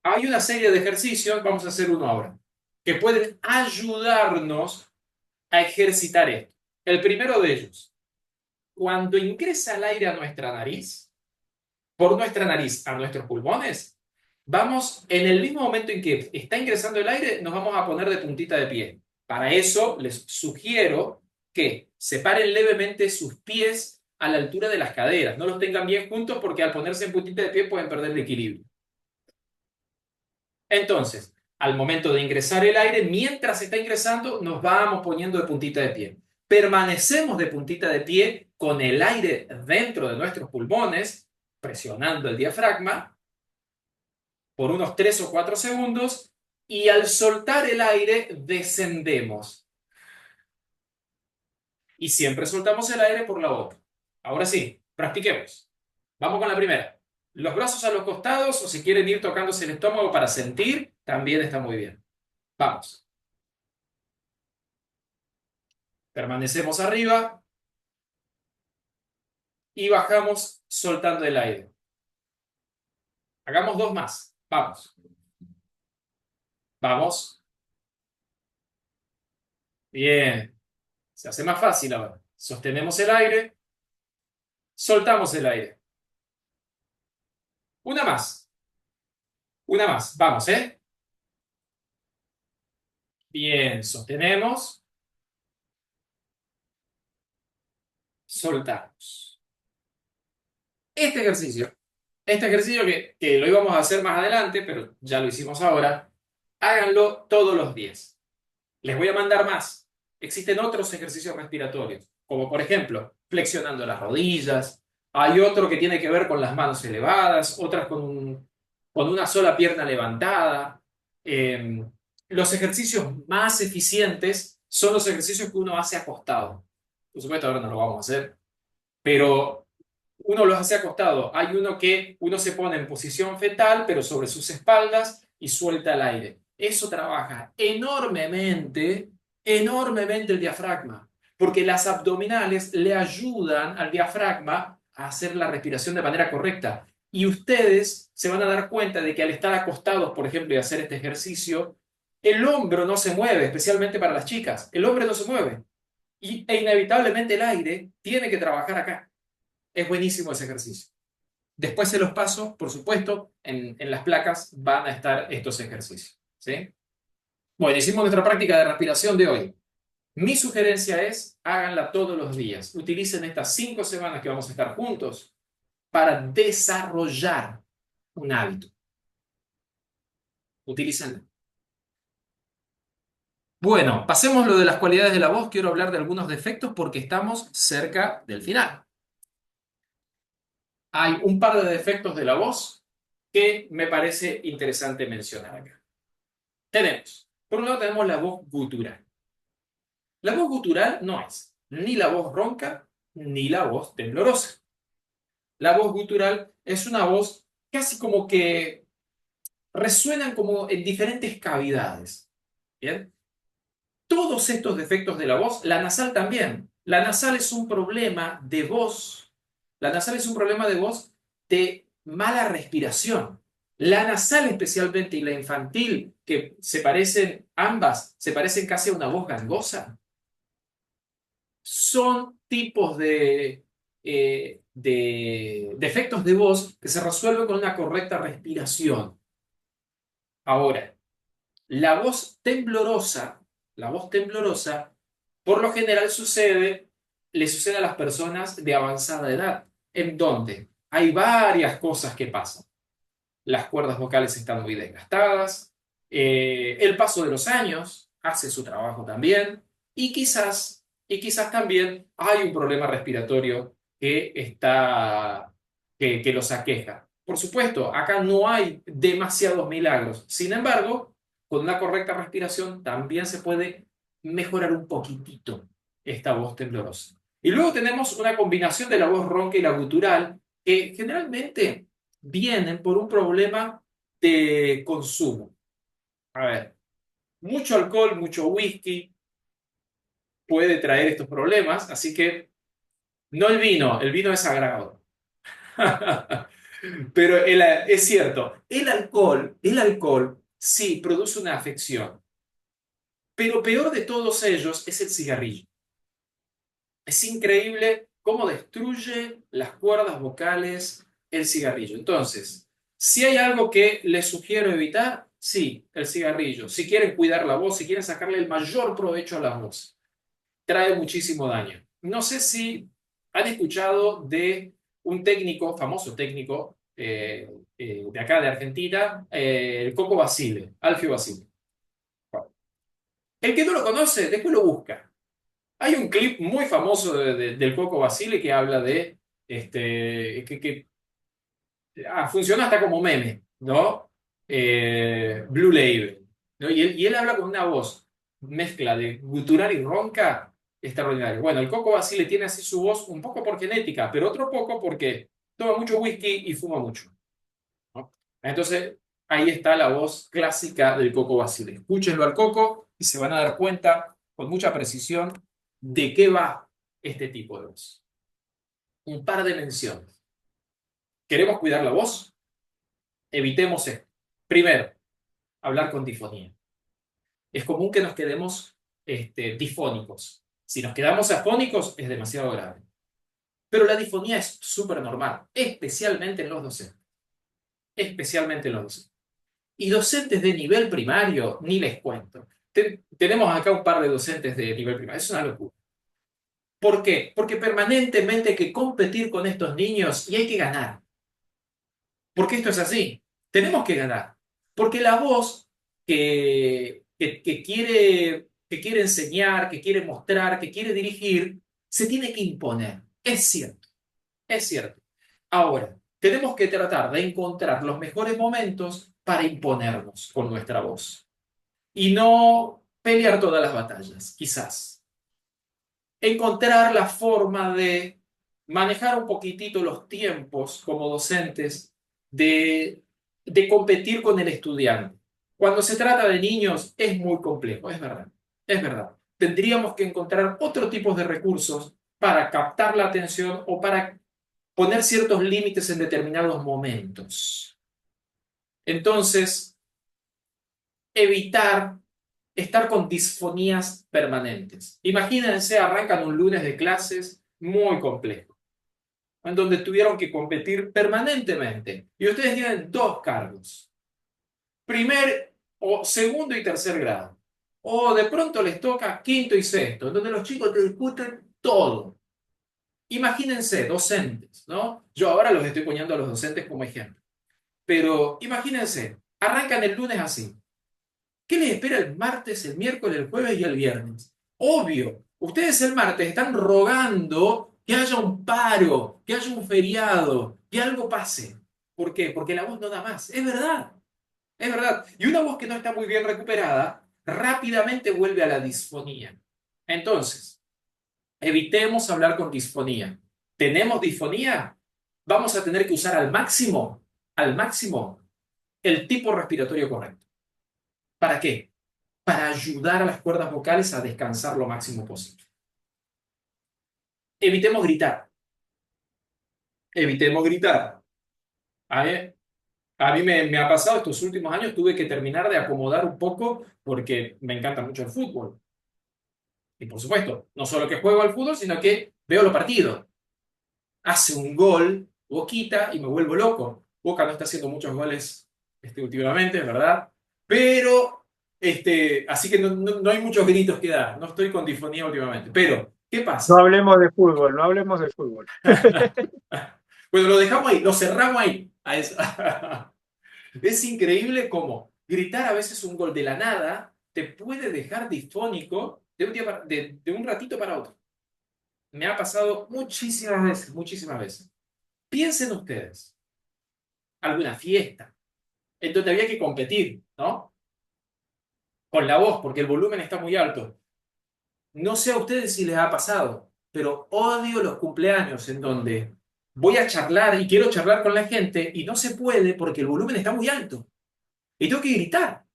Speaker 1: Hay una serie de ejercicios, vamos a hacer uno ahora, que pueden ayudarnos a ejercitar esto. El primero de ellos, cuando ingresa el aire a nuestra nariz, por nuestra nariz a nuestros pulmones, vamos, en el mismo momento en que está ingresando el aire, nos vamos a poner de puntita de pie. Para eso les sugiero que separen levemente sus pies a la altura de las caderas. No los tengan bien juntos porque al ponerse en puntita de pie pueden perder el equilibrio. Entonces, al momento de ingresar el aire, mientras está ingresando, nos vamos poniendo de puntita de pie. Permanecemos de puntita de pie con el aire dentro de nuestros pulmones, presionando el diafragma por unos 3 o 4 segundos y al soltar el aire descendemos. Y siempre soltamos el aire por la boca. Ahora sí, practiquemos. Vamos con la primera. Los brazos a los costados o si quieren ir tocándose el estómago para sentir, también está muy bien. Vamos. Permanecemos arriba y bajamos soltando el aire. Hagamos 2 más. Vamos. Vamos. Bien. Se hace más fácil ahora. Sostenemos el aire. Soltamos el aire. Una más. Una más. Vamos, ¿eh? Bien. Sostenemos. Soltamos. Este ejercicio que lo íbamos a hacer más adelante, pero ya lo hicimos ahora, háganlo todos los días. Les voy a mandar más. Existen otros ejercicios respiratorios, como por ejemplo, flexionando las rodillas. Hay otro que tiene que ver con las manos elevadas, otras con una sola pierna levantada. Los ejercicios más eficientes son los ejercicios que uno hace acostado. Por supuesto, ahora no lo vamos a hacer, pero uno los hace acostado. Hay uno que uno se pone en posición fetal, pero sobre sus espaldas y suelta el aire. Eso trabaja enormemente el diafragma, porque las abdominales le ayudan al diafragma a hacer la respiración de manera correcta. Y ustedes se van a dar cuenta de que al estar acostados, por ejemplo, y hacer este ejercicio, el hombro no se mueve, especialmente para las chicas. El hombro no se mueve. E inevitablemente el aire tiene que trabajar acá. Es buenísimo ese ejercicio. Después se los paso, por supuesto, en las placas van a estar estos ejercicios. ¿Sí? Bueno, hicimos nuestra práctica de respiración de hoy. Mi sugerencia es, háganla todos los días. Utilicen estas 5 semanas que vamos a estar juntos para desarrollar un hábito. Utilícenla. Bueno, pasemos lo de las cualidades de la voz. Quiero hablar de algunos defectos porque estamos cerca del final. Hay un par de defectos de la voz que me parece interesante mencionar acá. Por un lado tenemos la voz gutural. La voz gutural no es ni la voz ronca ni la voz temblorosa. La voz gutural es una voz casi como que resuenan como en diferentes cavidades. ¿Bien? Todos estos defectos de la voz, la nasal también. La nasal es un problema de voz. La nasal es un problema de voz de mala respiración. La nasal especialmente y la infantil, que se parecen, ambas, se parecen casi a una voz gangosa, son tipos de defectos de voz que se resuelven con una correcta respiración. Ahora, la voz temblorosa, por lo general le sucede a las personas de avanzada edad, en donde hay varias cosas que pasan. Las cuerdas vocales están muy desgastadas, el paso de los años hace su trabajo también, y quizás también hay un problema respiratorio que los aqueja. Por supuesto, acá no hay demasiados milagros. Sin embargo, con una correcta respiración también se puede mejorar un poquitito esta voz temblorosa. Y luego tenemos una combinación de la voz ronca y la gutural, que generalmente vienen por un problema de consumo. A ver, mucho alcohol, mucho whisky puede traer estos problemas, así que no el vino es sagrado. Pero es cierto, el alcohol sí produce una afección, pero peor de todos ellos es el cigarrillo. Es increíble cómo destruye las cuerdas vocales el cigarrillo. Entonces, si hay algo que les sugiero evitar, sí, el cigarrillo. Si quieren cuidar la voz, si quieren sacarle el mayor provecho a la voz, trae muchísimo daño. No sé si han escuchado de un técnico, famoso técnico de acá de Argentina, el Coco Basile, Alfio Basile. El que no lo conoce, después lo busca. Hay un clip muy famoso del Coco Basile que habla de que funciona hasta como meme, ¿no? Blue Label, ¿no? Y él habla con una voz, mezcla de gutural y ronca, extraordinaria. Bueno, el Coco Basile tiene así su voz un poco por genética, pero otro poco porque toma mucho whisky y fuma mucho, ¿no? Entonces, ahí está la voz clásica del Coco Basile. Escúchenlo al Coco y se van a dar cuenta con mucha precisión de qué va este tipo de voz. Un par de menciones. ¿Queremos cuidar la voz? Evitemos esto. Primero, hablar con difonía. Es común que nos quedemos difónicos. Si nos quedamos afónicos es demasiado grave. Pero la difonía es súper normal, especialmente en los docentes. Especialmente en los docentes. Y docentes de nivel primario, ni les cuento. Tenemos acá un par de docentes de nivel primario. Es una locura. ¿Por qué? Porque permanentemente hay que competir con estos niños y hay que ganar. Porque esto es así. Tenemos que ganar. Porque la voz que quiere enseñar, que quiere mostrar, que quiere dirigir, se tiene que imponer. Es cierto. Es cierto. Ahora, tenemos que tratar de encontrar los mejores momentos para imponernos con nuestra voz. Y no pelear todas las batallas, quizás. Encontrar la forma de manejar un poquitito los tiempos como docentes, de competir con el estudiante. Cuando se trata de niños es muy complejo, es verdad, es verdad. Tendríamos que encontrar otro tipo de recursos para captar la atención o para poner ciertos límites en determinados momentos. Entonces, evitar estar con disfonías permanentes. Imagínense, arrancan un lunes de clases muy complejo, en donde tuvieron que competir permanentemente. Y ustedes tienen dos cargos, primer o segundo y tercer grado. O de pronto les toca quinto y sexto, en donde los chicos te discuten todo. Imagínense, docentes, ¿no? Yo ahora los estoy poniendo a los docentes como ejemplo. Pero imagínense, arrancan el lunes así. ¿Qué les espera el martes, el miércoles, el jueves y el viernes? Obvio, ustedes el martes están rogando que haya un paro, que haya un feriado, que algo pase. ¿Por qué? Porque la voz no da más. Es verdad. Es verdad. Y una voz que no está muy bien recuperada rápidamente vuelve a la disfonía. Entonces, evitemos hablar con disfonía. ¿Tenemos disfonía? Vamos a tener que usar al máximo, el tipo respiratorio correcto. ¿Para qué? Para ayudar a las cuerdas vocales a descansar lo máximo posible. Evitemos gritar. Evitemos gritar. A ver, a mí me ha pasado estos últimos años, tuve que terminar de acomodar un poco porque me encanta mucho el fútbol. Y por supuesto, no solo que juego al fútbol, sino que veo los partidos. Hace un gol, Boquita, y me vuelvo loco. Boca no está haciendo muchos goles últimamente, es verdad. Pero, así que no hay muchos gritos que dar. No estoy con disfonía últimamente. Pero, ¿qué
Speaker 4: No
Speaker 1: pasa?
Speaker 4: hablemos de fútbol, no hablemos de fútbol.
Speaker 1: Bueno, lo dejamos ahí, lo cerramos ahí. Es increíble cómo gritar a veces un gol de la nada te puede dejar disfónico de un ratito para otro. Me ha pasado muchísimas veces, muchísimas veces. Piensen ustedes, alguna fiesta en donde había que competir, ¿no? Con la voz, porque el volumen está muy alto. No sé a ustedes si les ha pasado, pero odio los cumpleaños en donde voy a charlar y quiero charlar con la gente y no se puede porque el volumen está muy alto. Y tengo que gritar.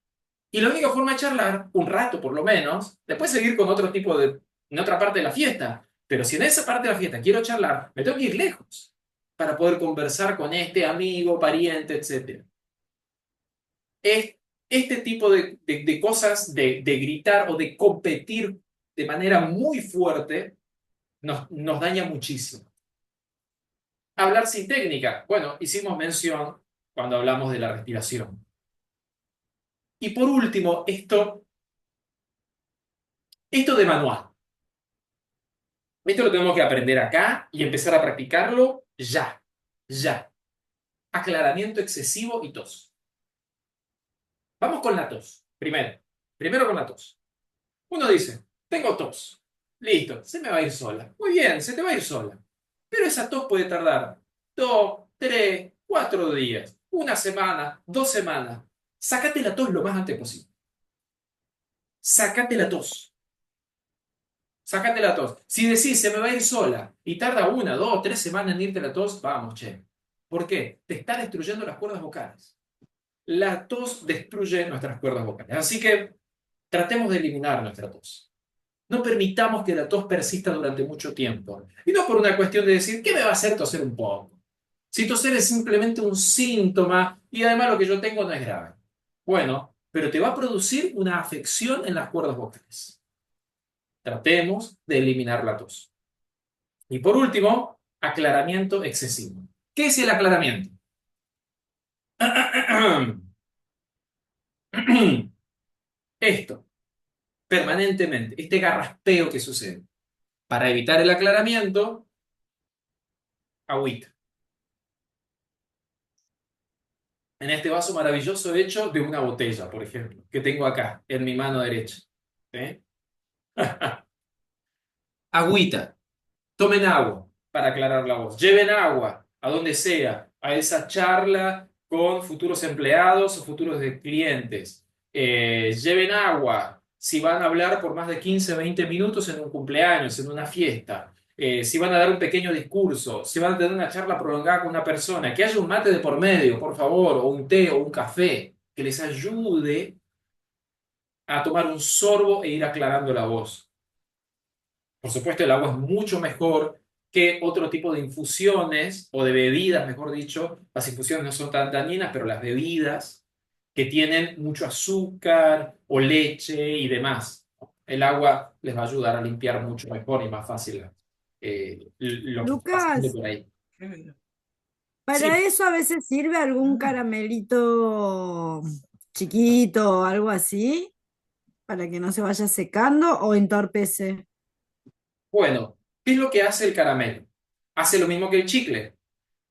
Speaker 1: Y la única forma de charlar, un rato por lo menos, después seguir con otro tipo en otra parte de la fiesta. Pero si en esa parte de la fiesta quiero charlar, me tengo que ir lejos para poder conversar con este amigo, pariente, etcétera. Es este tipo de cosas, de gritar o de competir de manera muy fuerte, nos daña muchísimo. Hablar sin técnica. Bueno, hicimos mención cuando hablamos de la respiración. Y por último, esto de manual. Esto lo tenemos que aprender acá y empezar a practicarlo ya. Ya. Aclaramiento excesivo y tos. Vamos con la tos. Primero con la tos. Uno dice, tengo tos. Listo, se me va a ir sola. Muy bien, se te va a ir sola. Pero esa tos puede tardar 2, 3, 4 días, una semana, 2 semanas. Sácate la tos lo más antes posible. Sácate la tos. Sácate la tos. Si decís, se me va a ir sola y tarda 1, 2, 3 semanas en irte la tos, vamos, che. ¿Por qué? Te está destruyendo las cuerdas vocales. La tos destruye nuestras cuerdas vocales. Así que tratemos de eliminar nuestra tos. No permitamos que la tos persista durante mucho tiempo. Y no por una cuestión de decir, ¿qué me va a hacer toser un poco? Si toser es simplemente un síntoma y además lo que yo tengo no es grave. Bueno, pero te va a producir una afección en las cuerdas vocales. Tratemos de eliminar la tos. Y por último, aclaramiento excesivo. ¿Qué es el aclaramiento? Esto, permanentemente, este garraspeo que sucede. Para evitar el aclaramiento, agüita. En este vaso maravilloso hecho de una botella, por ejemplo, que tengo acá, en mi mano derecha. ¿Sí? Agüita. Tomen agua para aclarar la voz. Lleven agua a donde sea, a esa charla con futuros empleados o futuros clientes. Lleven agua si van a hablar por más de 15, 20 minutos en un cumpleaños, en una fiesta. Si van a dar un pequeño discurso, si van a tener una charla prolongada con una persona, que haya un mate de por medio, por favor, o un té o un café, que les ayude a tomar un sorbo e ir aclarando la voz. Por supuesto, el agua es mucho mejor que otro tipo de infusiones o de bebidas, mejor dicho. Las infusiones no son tan dañinas, pero las bebidas que tienen mucho azúcar o leche y demás. El agua les va a ayudar a limpiar mucho mejor y más fácil lo que está pasando
Speaker 5: Lucas,
Speaker 1: por ahí.
Speaker 5: para
Speaker 1: Sí,
Speaker 5: eso a veces sirve algún caramelito chiquito o algo así, para que no se vaya secando o entorpece.
Speaker 1: bueno, ¿qué es lo que hace el caramelo? Hace lo mismo que el chicle.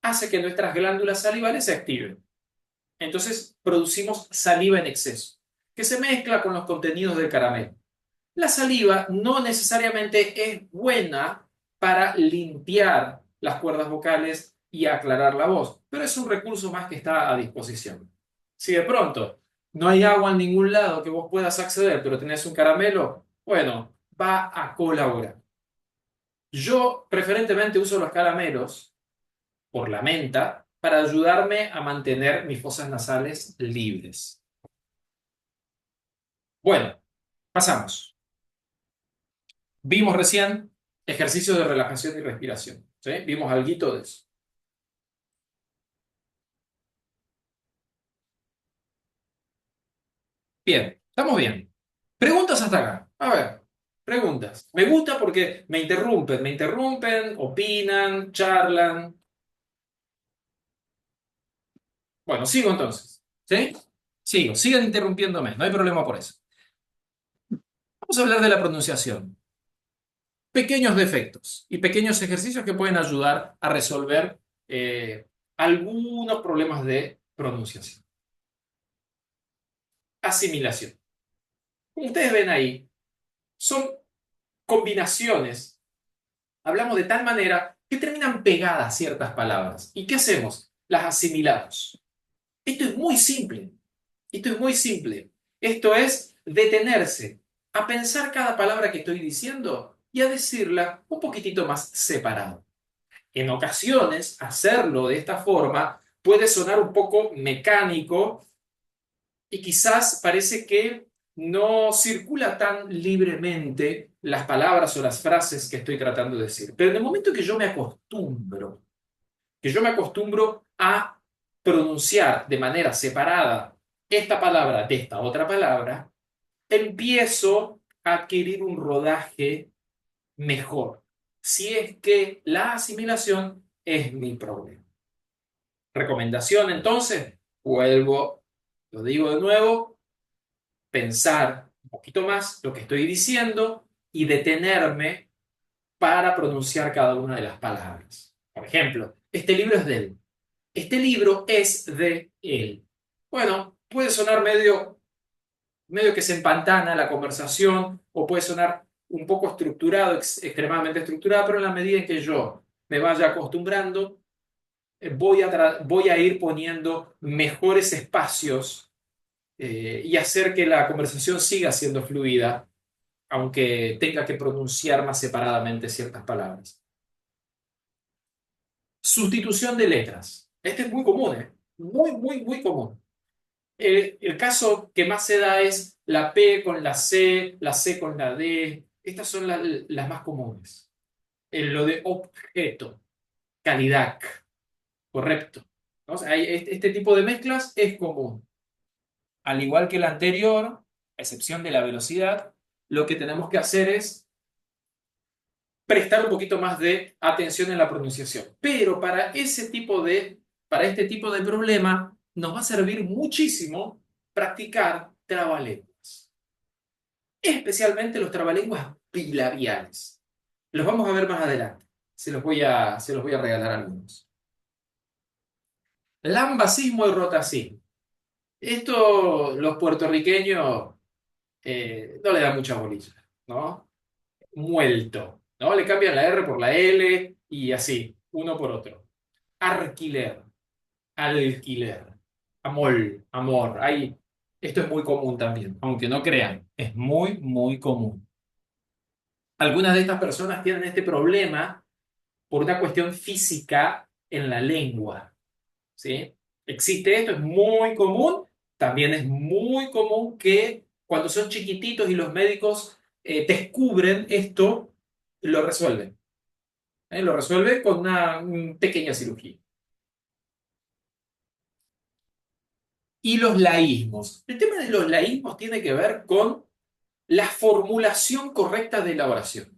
Speaker 1: Hace que nuestras glándulas salivales se activen. Entonces producimos saliva en exceso, que se mezcla con los contenidos del caramelo. La saliva no necesariamente es buena para limpiar las cuerdas vocales y aclarar la voz, pero es un recurso más que está a disposición. Si de pronto no hay agua en ningún lado que vos puedas acceder, pero tenés un caramelo, bueno, va a colaborar. Yo preferentemente uso los caramelos por la menta para ayudarme a mantener mis fosas nasales libres. Bueno, pasamos. Vimos recién ejercicios de relajación y respiración. ¿Sí? Vimos algo de eso. Bien, estamos bien. Preguntas hasta acá. A ver, preguntas. Me gusta porque me interrumpen, opinan, charlan. Bueno, sigo entonces. ¿Sí? Sigo, sigan interrumpiéndome, no hay problema por eso. Vamos a hablar de la pronunciación. Pequeños defectos y pequeños ejercicios que pueden ayudar a resolver algunos problemas de pronunciación. Asimilación. Como ustedes ven ahí, son combinaciones. Hablamos de tal manera que terminan pegadas ciertas palabras. ¿Y qué hacemos? Las asimilamos. Esto es muy simple. Esto es muy simple. Esto es detenerse a pensar cada palabra que estoy diciendo y a decirla un poquitito más separado. En ocasiones, hacerlo de esta forma puede sonar un poco mecánico y quizás parece que no circula tan libremente las palabras o las frases que estoy tratando de decir. Pero en el momento que yo me acostumbro a pronunciar de manera separada esta palabra de esta otra palabra, empiezo a adquirir un rodaje mejor, si es que la asimilación es mi problema. Recomendación, entonces, vuelvo, lo digo de nuevo, pensar un poquito más lo que estoy diciendo y detenerme para pronunciar cada una de las palabras. Por ejemplo, este libro es de él. Este libro es de él. Bueno, puede sonar medio que se empantana la conversación o puede sonar un poco estructurado, extremadamente estructurado, pero en la medida en que yo me vaya acostumbrando, voy a ir poniendo mejores espacios y hacer que la conversación siga siendo fluida, aunque tenga que pronunciar más separadamente ciertas palabras. Sustitución de letras. Este es muy común, ¿eh? Muy, muy, muy común. El caso que más se da es la P con la C con la D. Estas son las más comunes. Lo de objeto, calidad, correcto. ¿No? O sea, este tipo de mezclas es común. Al igual que la anterior, a excepción de la velocidad, lo que tenemos que hacer es prestar un poquito más de atención en la pronunciación. Pero para este tipo de problema, nos va a servir muchísimo practicar trabalenguas. Especialmente los trabalenguas bilabiales. Los vamos a ver más adelante. Se los voy a regalar algunos. Lambacismo y rotacismo. Esto los puertorriqueños no le dan mucha bolilla, ¿no? Muelto, ¿no? Le cambian la R por la L y así, uno por otro. Alquiler, alquiler, amor. Esto es muy común también, aunque no crean, es muy, muy común. Algunas de estas personas tienen este problema por una cuestión física en la lengua, ¿sí? Existe esto, es muy común. También es muy común que cuando son chiquititos y los médicos descubren esto, lo resuelven. Lo resuelven con una pequeña cirugía. Y los laísmos. El tema de los laísmos tiene que ver con la formulación correcta de la oración.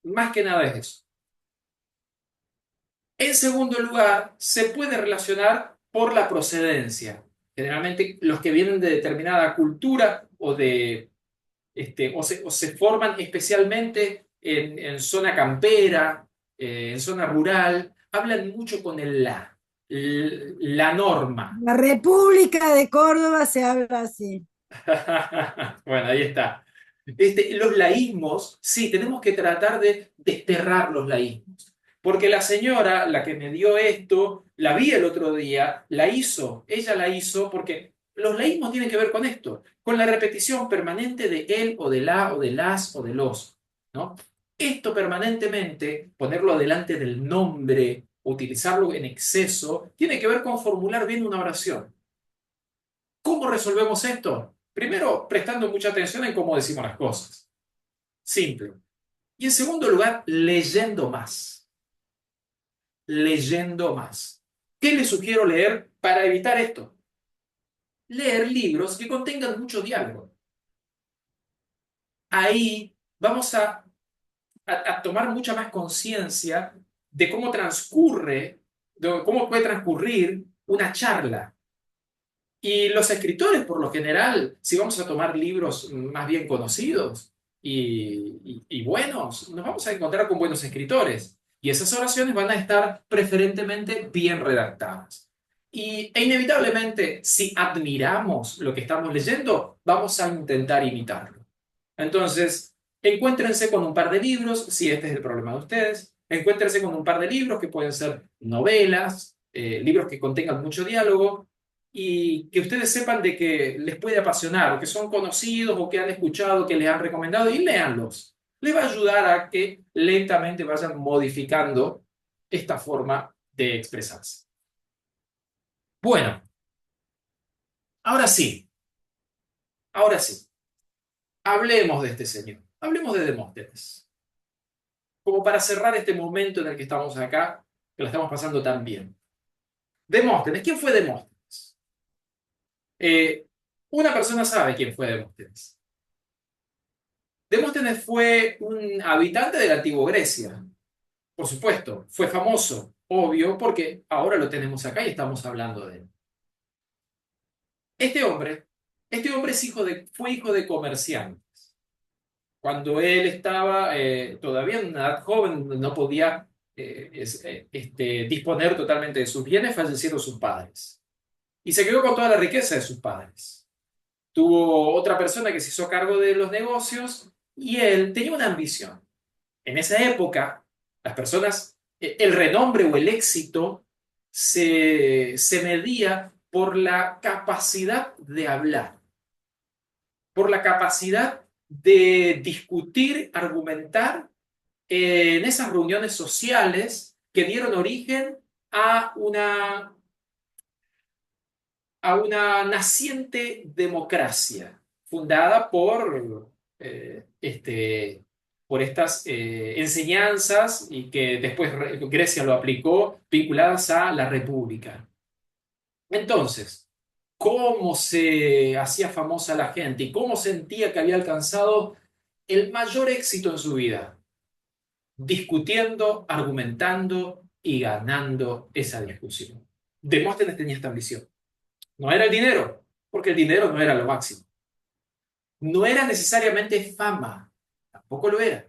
Speaker 1: Más que nada es eso. En segundo lugar, se puede relacionar por la procedencia. Generalmente los que vienen de determinada cultura o se forman especialmente en zona campera, en zona rural, hablan mucho con el la norma.
Speaker 5: La República de Córdoba se habla así.
Speaker 1: Bueno, ahí está. Los laísmos, sí, tenemos que tratar de desterrar los laísmos. Porque la señora, la que me dio esto, la vi el otro día, la hizo, ella la hizo porque los laísmos tienen que ver con esto, con la repetición permanente de él o de la o de las o de los, ¿no? Esto permanentemente, ponerlo delante del nombre, utilizarlo en exceso, tiene que ver con formular bien una oración. ¿Cómo resolvemos esto? Primero, prestando mucha atención en cómo decimos las cosas. Simple. Y en segundo lugar, leyendo más. Leyendo más. ¿Qué les sugiero leer para evitar esto? Leer libros que contengan mucho diálogo. Ahí vamos a tomar mucha más conciencia de cómo transcurre, de cómo puede transcurrir una charla. Y los escritores, por lo general, si vamos a tomar libros más bien conocidos y buenos, nos vamos a encontrar con buenos escritores. Y esas oraciones van a estar preferentemente bien redactadas. E inevitablemente, si admiramos lo que estamos leyendo, vamos a intentar imitarlo. Entonces, encuéntrense con un par de libros, si este es el problema de ustedes. Encuéntrense con un par de libros que pueden ser novelas, libros que contengan mucho diálogo y que ustedes sepan de que les puede apasionar, o que son conocidos, o que han escuchado, que les han recomendado, y léanlos. Les va a ayudar a que lentamente vayan modificando esta forma de expresarse. Bueno, ahora sí, ahora sí. Hablemos de este señor, hablemos de Demóstenes. Como para cerrar este momento en el que estamos acá, que lo estamos pasando tan bien. Demóstenes, ¿quién fue Demóstenes? Una persona sabe quién fue Demóstenes. Demóstenes fue un habitante de la antigua Grecia. Por supuesto, fue famoso, obvio, porque ahora lo tenemos acá y estamos hablando de él. Este hombre fue hijo de comerciantes. Cuando él estaba todavía en una edad joven, no podía disponer totalmente de sus bienes, fallecieron sus padres. Y se quedó con toda la riqueza de sus padres. Tuvo otra persona que se hizo cargo de los negocios y él tenía una ambición. En esa época, las personas, el renombre o el éxito se medía por la capacidad de hablar, por la capacidad de discutir, argumentar en esas reuniones sociales que dieron origen a una naciente democracia fundada por estas enseñanzas y que después Grecia lo aplicó vinculadas a la república. Entonces, ¿cómo se hacía famosa la gente y cómo sentía que había alcanzado el mayor éxito en su vida? Discutiendo, argumentando y ganando esa discusión. Demóstenes tenía esta ambición. No era el dinero, porque el dinero no era lo máximo. No era necesariamente fama, tampoco lo era.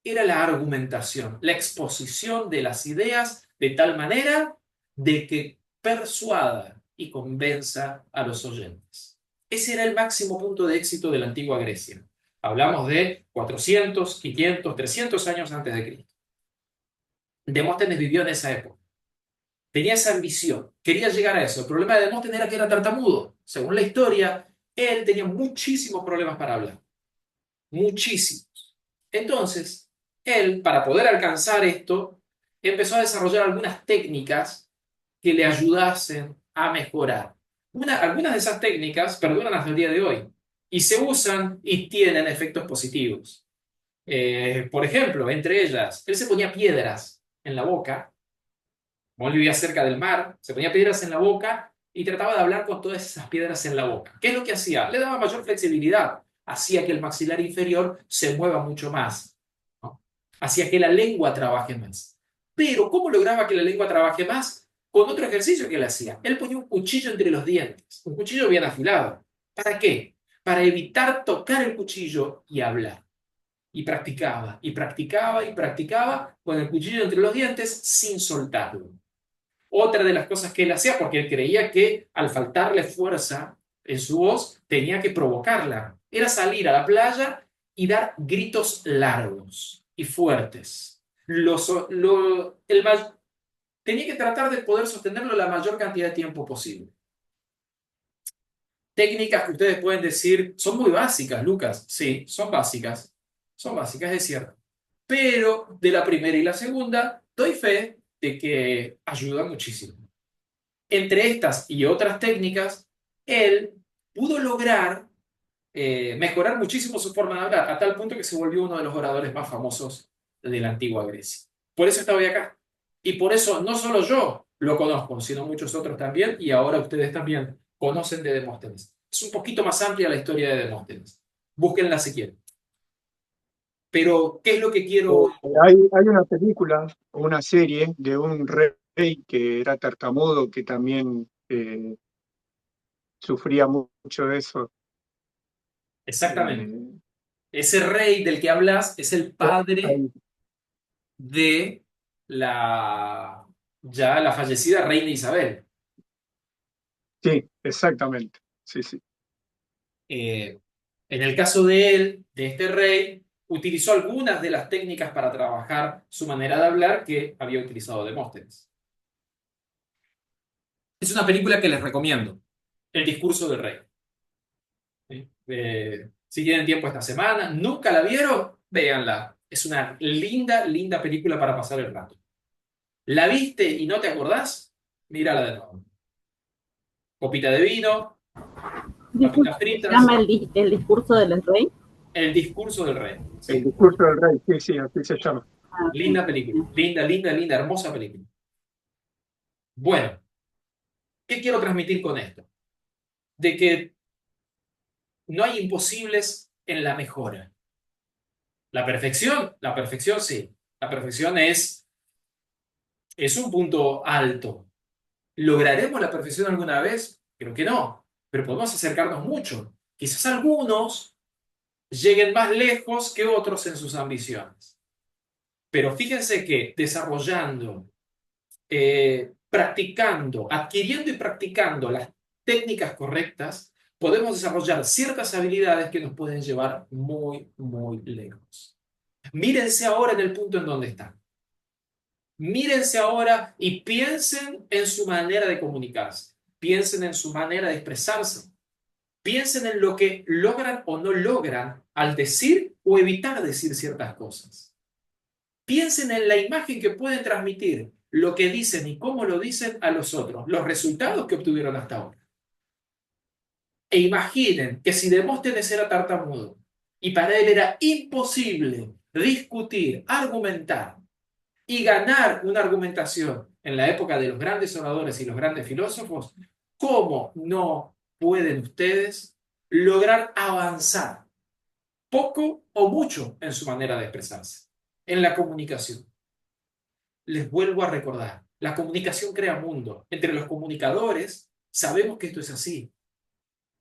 Speaker 1: Era la argumentación, la exposición de las ideas de tal manera de que persuada y convenza a los oyentes. Ese era el máximo punto de éxito de la antigua Grecia. Hablamos de 400, 500, 300 años antes de Cristo. Demóstenes vivió en esa época. Tenía esa ambición, quería llegar a eso. El problema de Demóstenes era que era tartamudo. Según la historia, él tenía muchísimos problemas para hablar. Muchísimos. Entonces, él, para poder alcanzar esto, empezó a desarrollar algunas técnicas que le ayudasen a mejorar. Algunas de esas técnicas perduran hasta el día de hoy y se usan y tienen efectos positivos. Por ejemplo, entre ellas, él se ponía piedras en la boca. Como él vivía cerca del mar, se ponía piedras en la boca y trataba de hablar con todas esas piedras en la boca. ¿Qué es lo que hacía? Le daba mayor flexibilidad, hacía que el maxilar inferior se mueva mucho más, ¿no? Hacía que la lengua trabaje más. Pero, ¿cómo lograba que la lengua trabaje más? Con otro ejercicio que él hacía. Él ponía un cuchillo entre los dientes, un cuchillo bien afilado. ¿Para qué? Para evitar tocar el cuchillo y hablar. Y practicaba, y practicaba, y practicaba con el cuchillo entre los dientes sin soltarlo. Otra de las cosas que él hacía, porque él creía que al faltarle fuerza en su voz, tenía que provocarla, era salir a la playa y dar gritos largos y fuertes. Tenía que tratar de poder sostenerlo la mayor cantidad de tiempo posible. Técnicas que ustedes pueden decir, son muy básicas, Lucas. Sí, son básicas. Son básicas, es cierto. Pero de la primera y la segunda, doy fe de que ayudan muchísimo. Entre estas y otras técnicas, él pudo lograr mejorar muchísimo su forma de hablar, a tal punto que se volvió uno de los oradores más famosos de la antigua Grecia. Por eso estaba hoy acá. Y por eso no solo yo lo conozco, sino muchos otros también, y ahora ustedes también conocen de Demóstenes. Es un poquito más amplia la historia de Demóstenes. Búsquenla si quieren. Pero, ¿qué es lo que quiero?
Speaker 4: Hay una película o una serie de un rey que era tartamudo, que también sufría mucho de eso.
Speaker 1: Exactamente.
Speaker 4: Eh,
Speaker 1: Ese rey del que hablas es el padre
Speaker 4: ahí.
Speaker 1: de ya la fallecida reina Isabel.
Speaker 4: Sí, exactamente. Sí, sí.
Speaker 1: En el caso de él, de este rey, utilizó algunas de las técnicas para trabajar su manera de hablar que había utilizado Demóstenes. Es una película que les recomiendo, El discurso del rey. ¿Sí? Si tienen tiempo esta semana, ¿nunca la vieron? Véanla. Es una linda, linda película para pasar el rato. ¿La viste y no te acordás? Mírala de nuevo. Copita de vino,
Speaker 7: Disculpe,
Speaker 1: papitas
Speaker 7: ¿se llama
Speaker 1: fritas,
Speaker 7: el discurso del rey?
Speaker 1: El discurso del rey.
Speaker 4: El
Speaker 1: Sí.
Speaker 4: discurso del rey, sí, sí, así se llama.
Speaker 7: Ah,
Speaker 1: Linda
Speaker 7: ok.
Speaker 1: película. Linda, linda, linda, hermosa película. Bueno, ¿qué quiero transmitir con esto? De que no hay imposibles en la mejora. La perfección sí. La perfección es un punto alto. ¿Lograremos la perfección alguna vez? Creo que no, pero podemos acercarnos mucho. Quizás algunos lleguen más lejos que otros en sus ambiciones. Pero fíjense que desarrollando, practicando, adquiriendo y practicando las técnicas correctas, podemos desarrollar ciertas habilidades que nos pueden llevar muy, muy lejos. Mírense ahora en el punto en donde están. Mírense ahora y piensen en su manera de comunicarse. Piensen en su manera de expresarse. Piensen en lo que logran o no logran al decir o evitar decir ciertas cosas. Piensen en la imagen que pueden transmitir, lo que dicen y cómo lo dicen a los otros, los resultados que obtuvieron hasta ahora. E imaginen que si Demóstenes era tartamudo y para él era imposible discutir, argumentar y ganar una argumentación en la época de los grandes oradores y los grandes filósofos, ¿cómo no pueden ustedes lograr avanzar poco o mucho en su manera de expresarse, en la comunicación? Les vuelvo a recordar, la comunicación crea mundo. Entre los comunicadores sabemos que esto es así,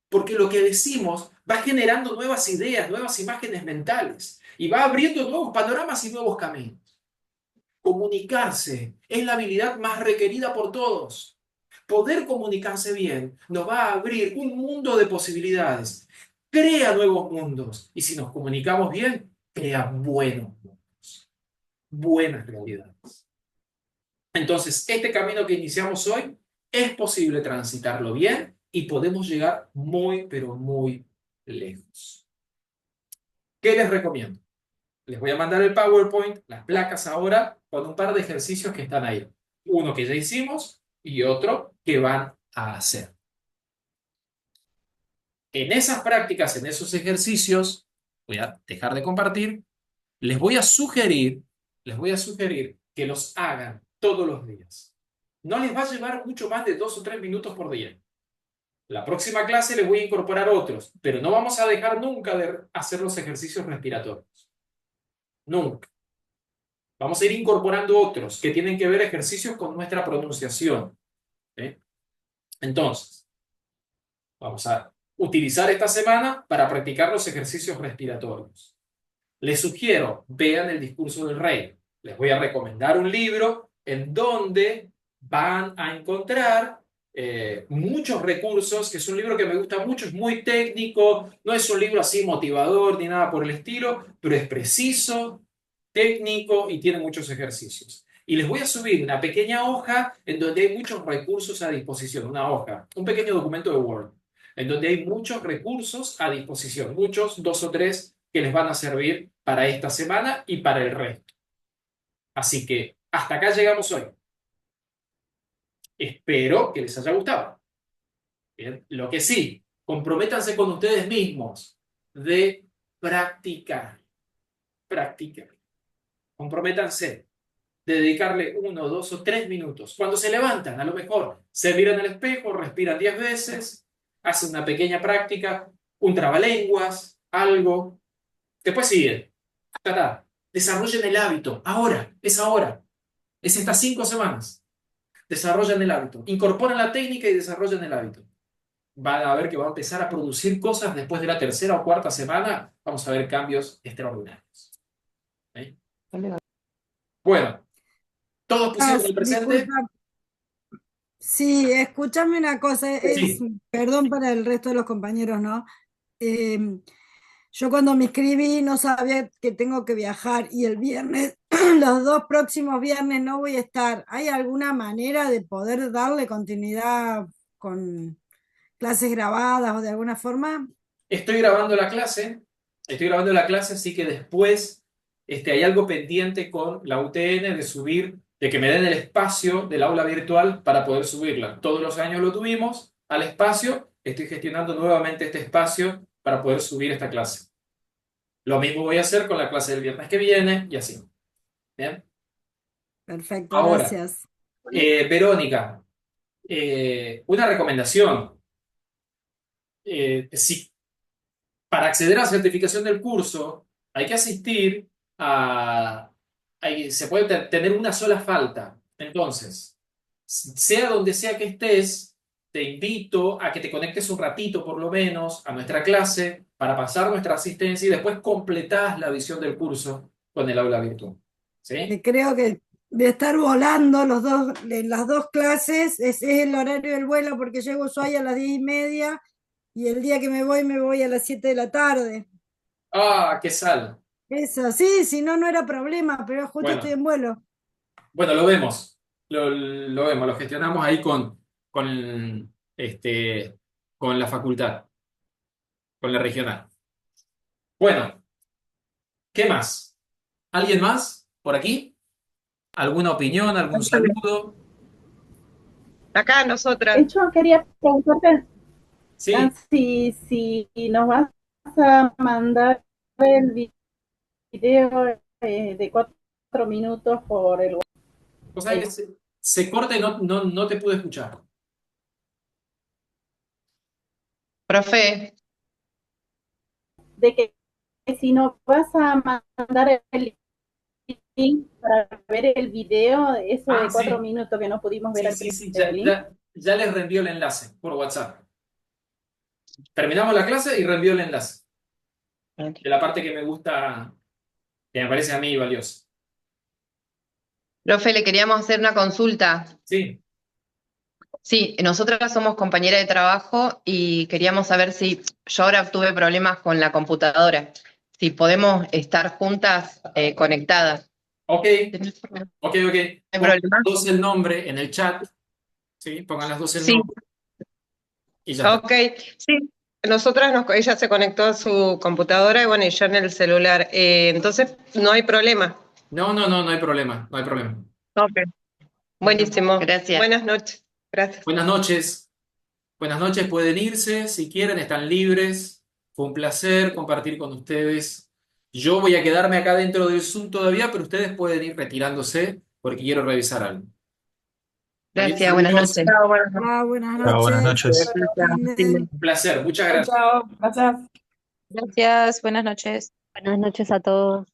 Speaker 1: porque lo que decimos va generando nuevas ideas, nuevas imágenes mentales y va abriendo nuevos panoramas y nuevos caminos. Comunicarse es la habilidad más requerida por todos. Poder comunicarse bien nos va a abrir un mundo de posibilidades, crea nuevos mundos y si nos comunicamos bien, crea buenos mundos, buenas realidades. Entonces, este camino que iniciamos hoy es posible transitarlo bien y podemos llegar muy, pero muy lejos. ¿Qué les recomiendo? Les voy a mandar el PowerPoint, las placas ahora, con un par de ejercicios que están ahí. Uno que ya hicimos y otro que van a hacer. En esas prácticas, en esos ejercicios, voy a dejar de compartir, les voy a sugerir que los hagan todos los días. No les va a llevar mucho más de 2 o 3 minutos por día. La próxima clase les voy a incorporar otros, pero no vamos a dejar nunca de hacer los ejercicios respiratorios. Nunca. Vamos a ir incorporando otros que tienen que ver ejercicios con nuestra pronunciación. ¿Sí? Entonces, vamos a utilizar esta semana para practicar los ejercicios respiratorios. Les sugiero, vean el discurso del rey. Les voy a recomendar un libro en donde van a encontrar muchos recursos, que es un libro que me gusta mucho, es muy técnico, no es un libro así motivador ni nada por el estilo, pero es preciso, técnico y tiene muchos ejercicios. Y les voy a subir una pequeña hoja en donde hay muchos recursos a disposición, una hoja, un pequeño documento de Word, en donde hay muchos recursos a disposición, muchos, 2 o 3, que les van a servir para esta semana y para el resto. Así que hasta acá llegamos hoy. Espero que les haya gustado. Bien, lo que sí, comprométanse con ustedes mismos de practicar. Practicar. Comprométanse de dedicarle 1, 2 o 3 minutos. Cuando se levantan, a lo mejor se miran al espejo, respiran 10 veces, hacen una pequeña práctica, un trabalenguas, algo. Después siguen. Ta. Desarrollen el hábito. Ahora, es ahora. Es estas 5 semanas. Desarrollan el hábito. Incorporan la técnica y desarrollan el hábito. Van a ver que va a empezar a producir cosas después de la tercera o cuarta semana. Vamos a ver cambios extraordinarios. ¿Eh? Bueno, ¿todos pusieron el presente?
Speaker 5: Disculpa. Sí, escúchame una cosa,
Speaker 1: Sí.
Speaker 5: perdón para el resto de los compañeros, ¿no? Yo cuando me inscribí no sabía que tengo que viajar y el viernes, los 2 próximos viernes no voy a estar. ¿Hay alguna manera de poder darle continuidad con clases grabadas o de alguna forma?
Speaker 1: Estoy grabando la clase, así que después hay algo pendiente con la UTN de subir, de que me den el espacio del aula virtual para poder subirla. Todos los años lo tuvimos al espacio, estoy gestionando nuevamente este espacio para poder subir esta clase. Lo mismo voy a hacer con la clase del viernes que viene y así. ¿Bien?
Speaker 5: Perfecto,
Speaker 1: Ahora,
Speaker 5: gracias.
Speaker 1: Verónica, una recomendación. Si para acceder a la certificación del curso hay que asistir se puede tener una sola falta. Entonces, sea donde sea que estés, te invito a que te conectes un ratito por lo menos a nuestra clase para pasar nuestra asistencia y después completás la visión del curso con el aula virtual. ¿Sí?
Speaker 5: Creo que de estar volando en las 2 clases es el horario del vuelo porque llego a Ushuaia a las 10:30 y el día que me voy a las 7 de la tarde.
Speaker 1: ¡Ah, qué sal!
Speaker 5: Eso, sí, si no, no era problema, pero justo estoy en vuelo.
Speaker 1: Bueno, lo vemos. Lo vemos, lo gestionamos ahí con, con la facultad, con la regional. Bueno, ¿qué más? ¿Alguien más por aquí? ¿Alguna opinión, algún saludo?
Speaker 8: Acá nosotras.
Speaker 7: Yo quería preguntarte,
Speaker 1: Sí.
Speaker 7: si nos vas a mandar el video de 4 minutos por el
Speaker 1: O sea que se corta y no te pude escuchar.
Speaker 8: Profe,
Speaker 7: de que si nos vas a mandar el link para ver el video, eso de 4
Speaker 1: Sí.
Speaker 7: minutos que no pudimos ver al
Speaker 1: Sí,
Speaker 7: principio del link.
Speaker 1: ya les reenvío el enlace por WhatsApp. Terminamos la clase y reenvío el enlace. De la parte que me gusta, que me parece a mí valiosa.
Speaker 8: profe, le queríamos hacer una consulta.
Speaker 1: Sí.
Speaker 8: Sí, nosotras somos compañeras de trabajo y queríamos saber si yo ahora tuve problemas con la computadora, si podemos estar juntas conectadas.
Speaker 1: Ok.
Speaker 8: ¿Hay
Speaker 1: Pongan
Speaker 8: problema?
Speaker 1: las dos el nombre en el chat. Sí, pongan las dos el
Speaker 8: Sí.
Speaker 1: nombre. Y ya está.
Speaker 8: Ok, sí. Ella se conectó a su computadora y bueno, y yo en el celular. Entonces, no hay problema.
Speaker 1: No hay problema, no hay problema.
Speaker 8: Ok. Buenísimo.
Speaker 9: Gracias.
Speaker 8: Buenas noches. Gracias.
Speaker 1: Buenas noches. Buenas noches, pueden irse si quieren, están libres. Fue un placer compartir con ustedes. Yo voy a quedarme acá dentro del Zoom todavía, pero ustedes pueden ir retirándose porque quiero revisar algo.
Speaker 8: Gracias, buenas noches.
Speaker 5: Chao, buenas
Speaker 2: Chao, buenas
Speaker 5: noches.
Speaker 2: noches.
Speaker 1: Un placer, muchas gracias.
Speaker 7: Chao, gracias.
Speaker 9: Gracias, buenas noches.
Speaker 3: Buenas noches a todos.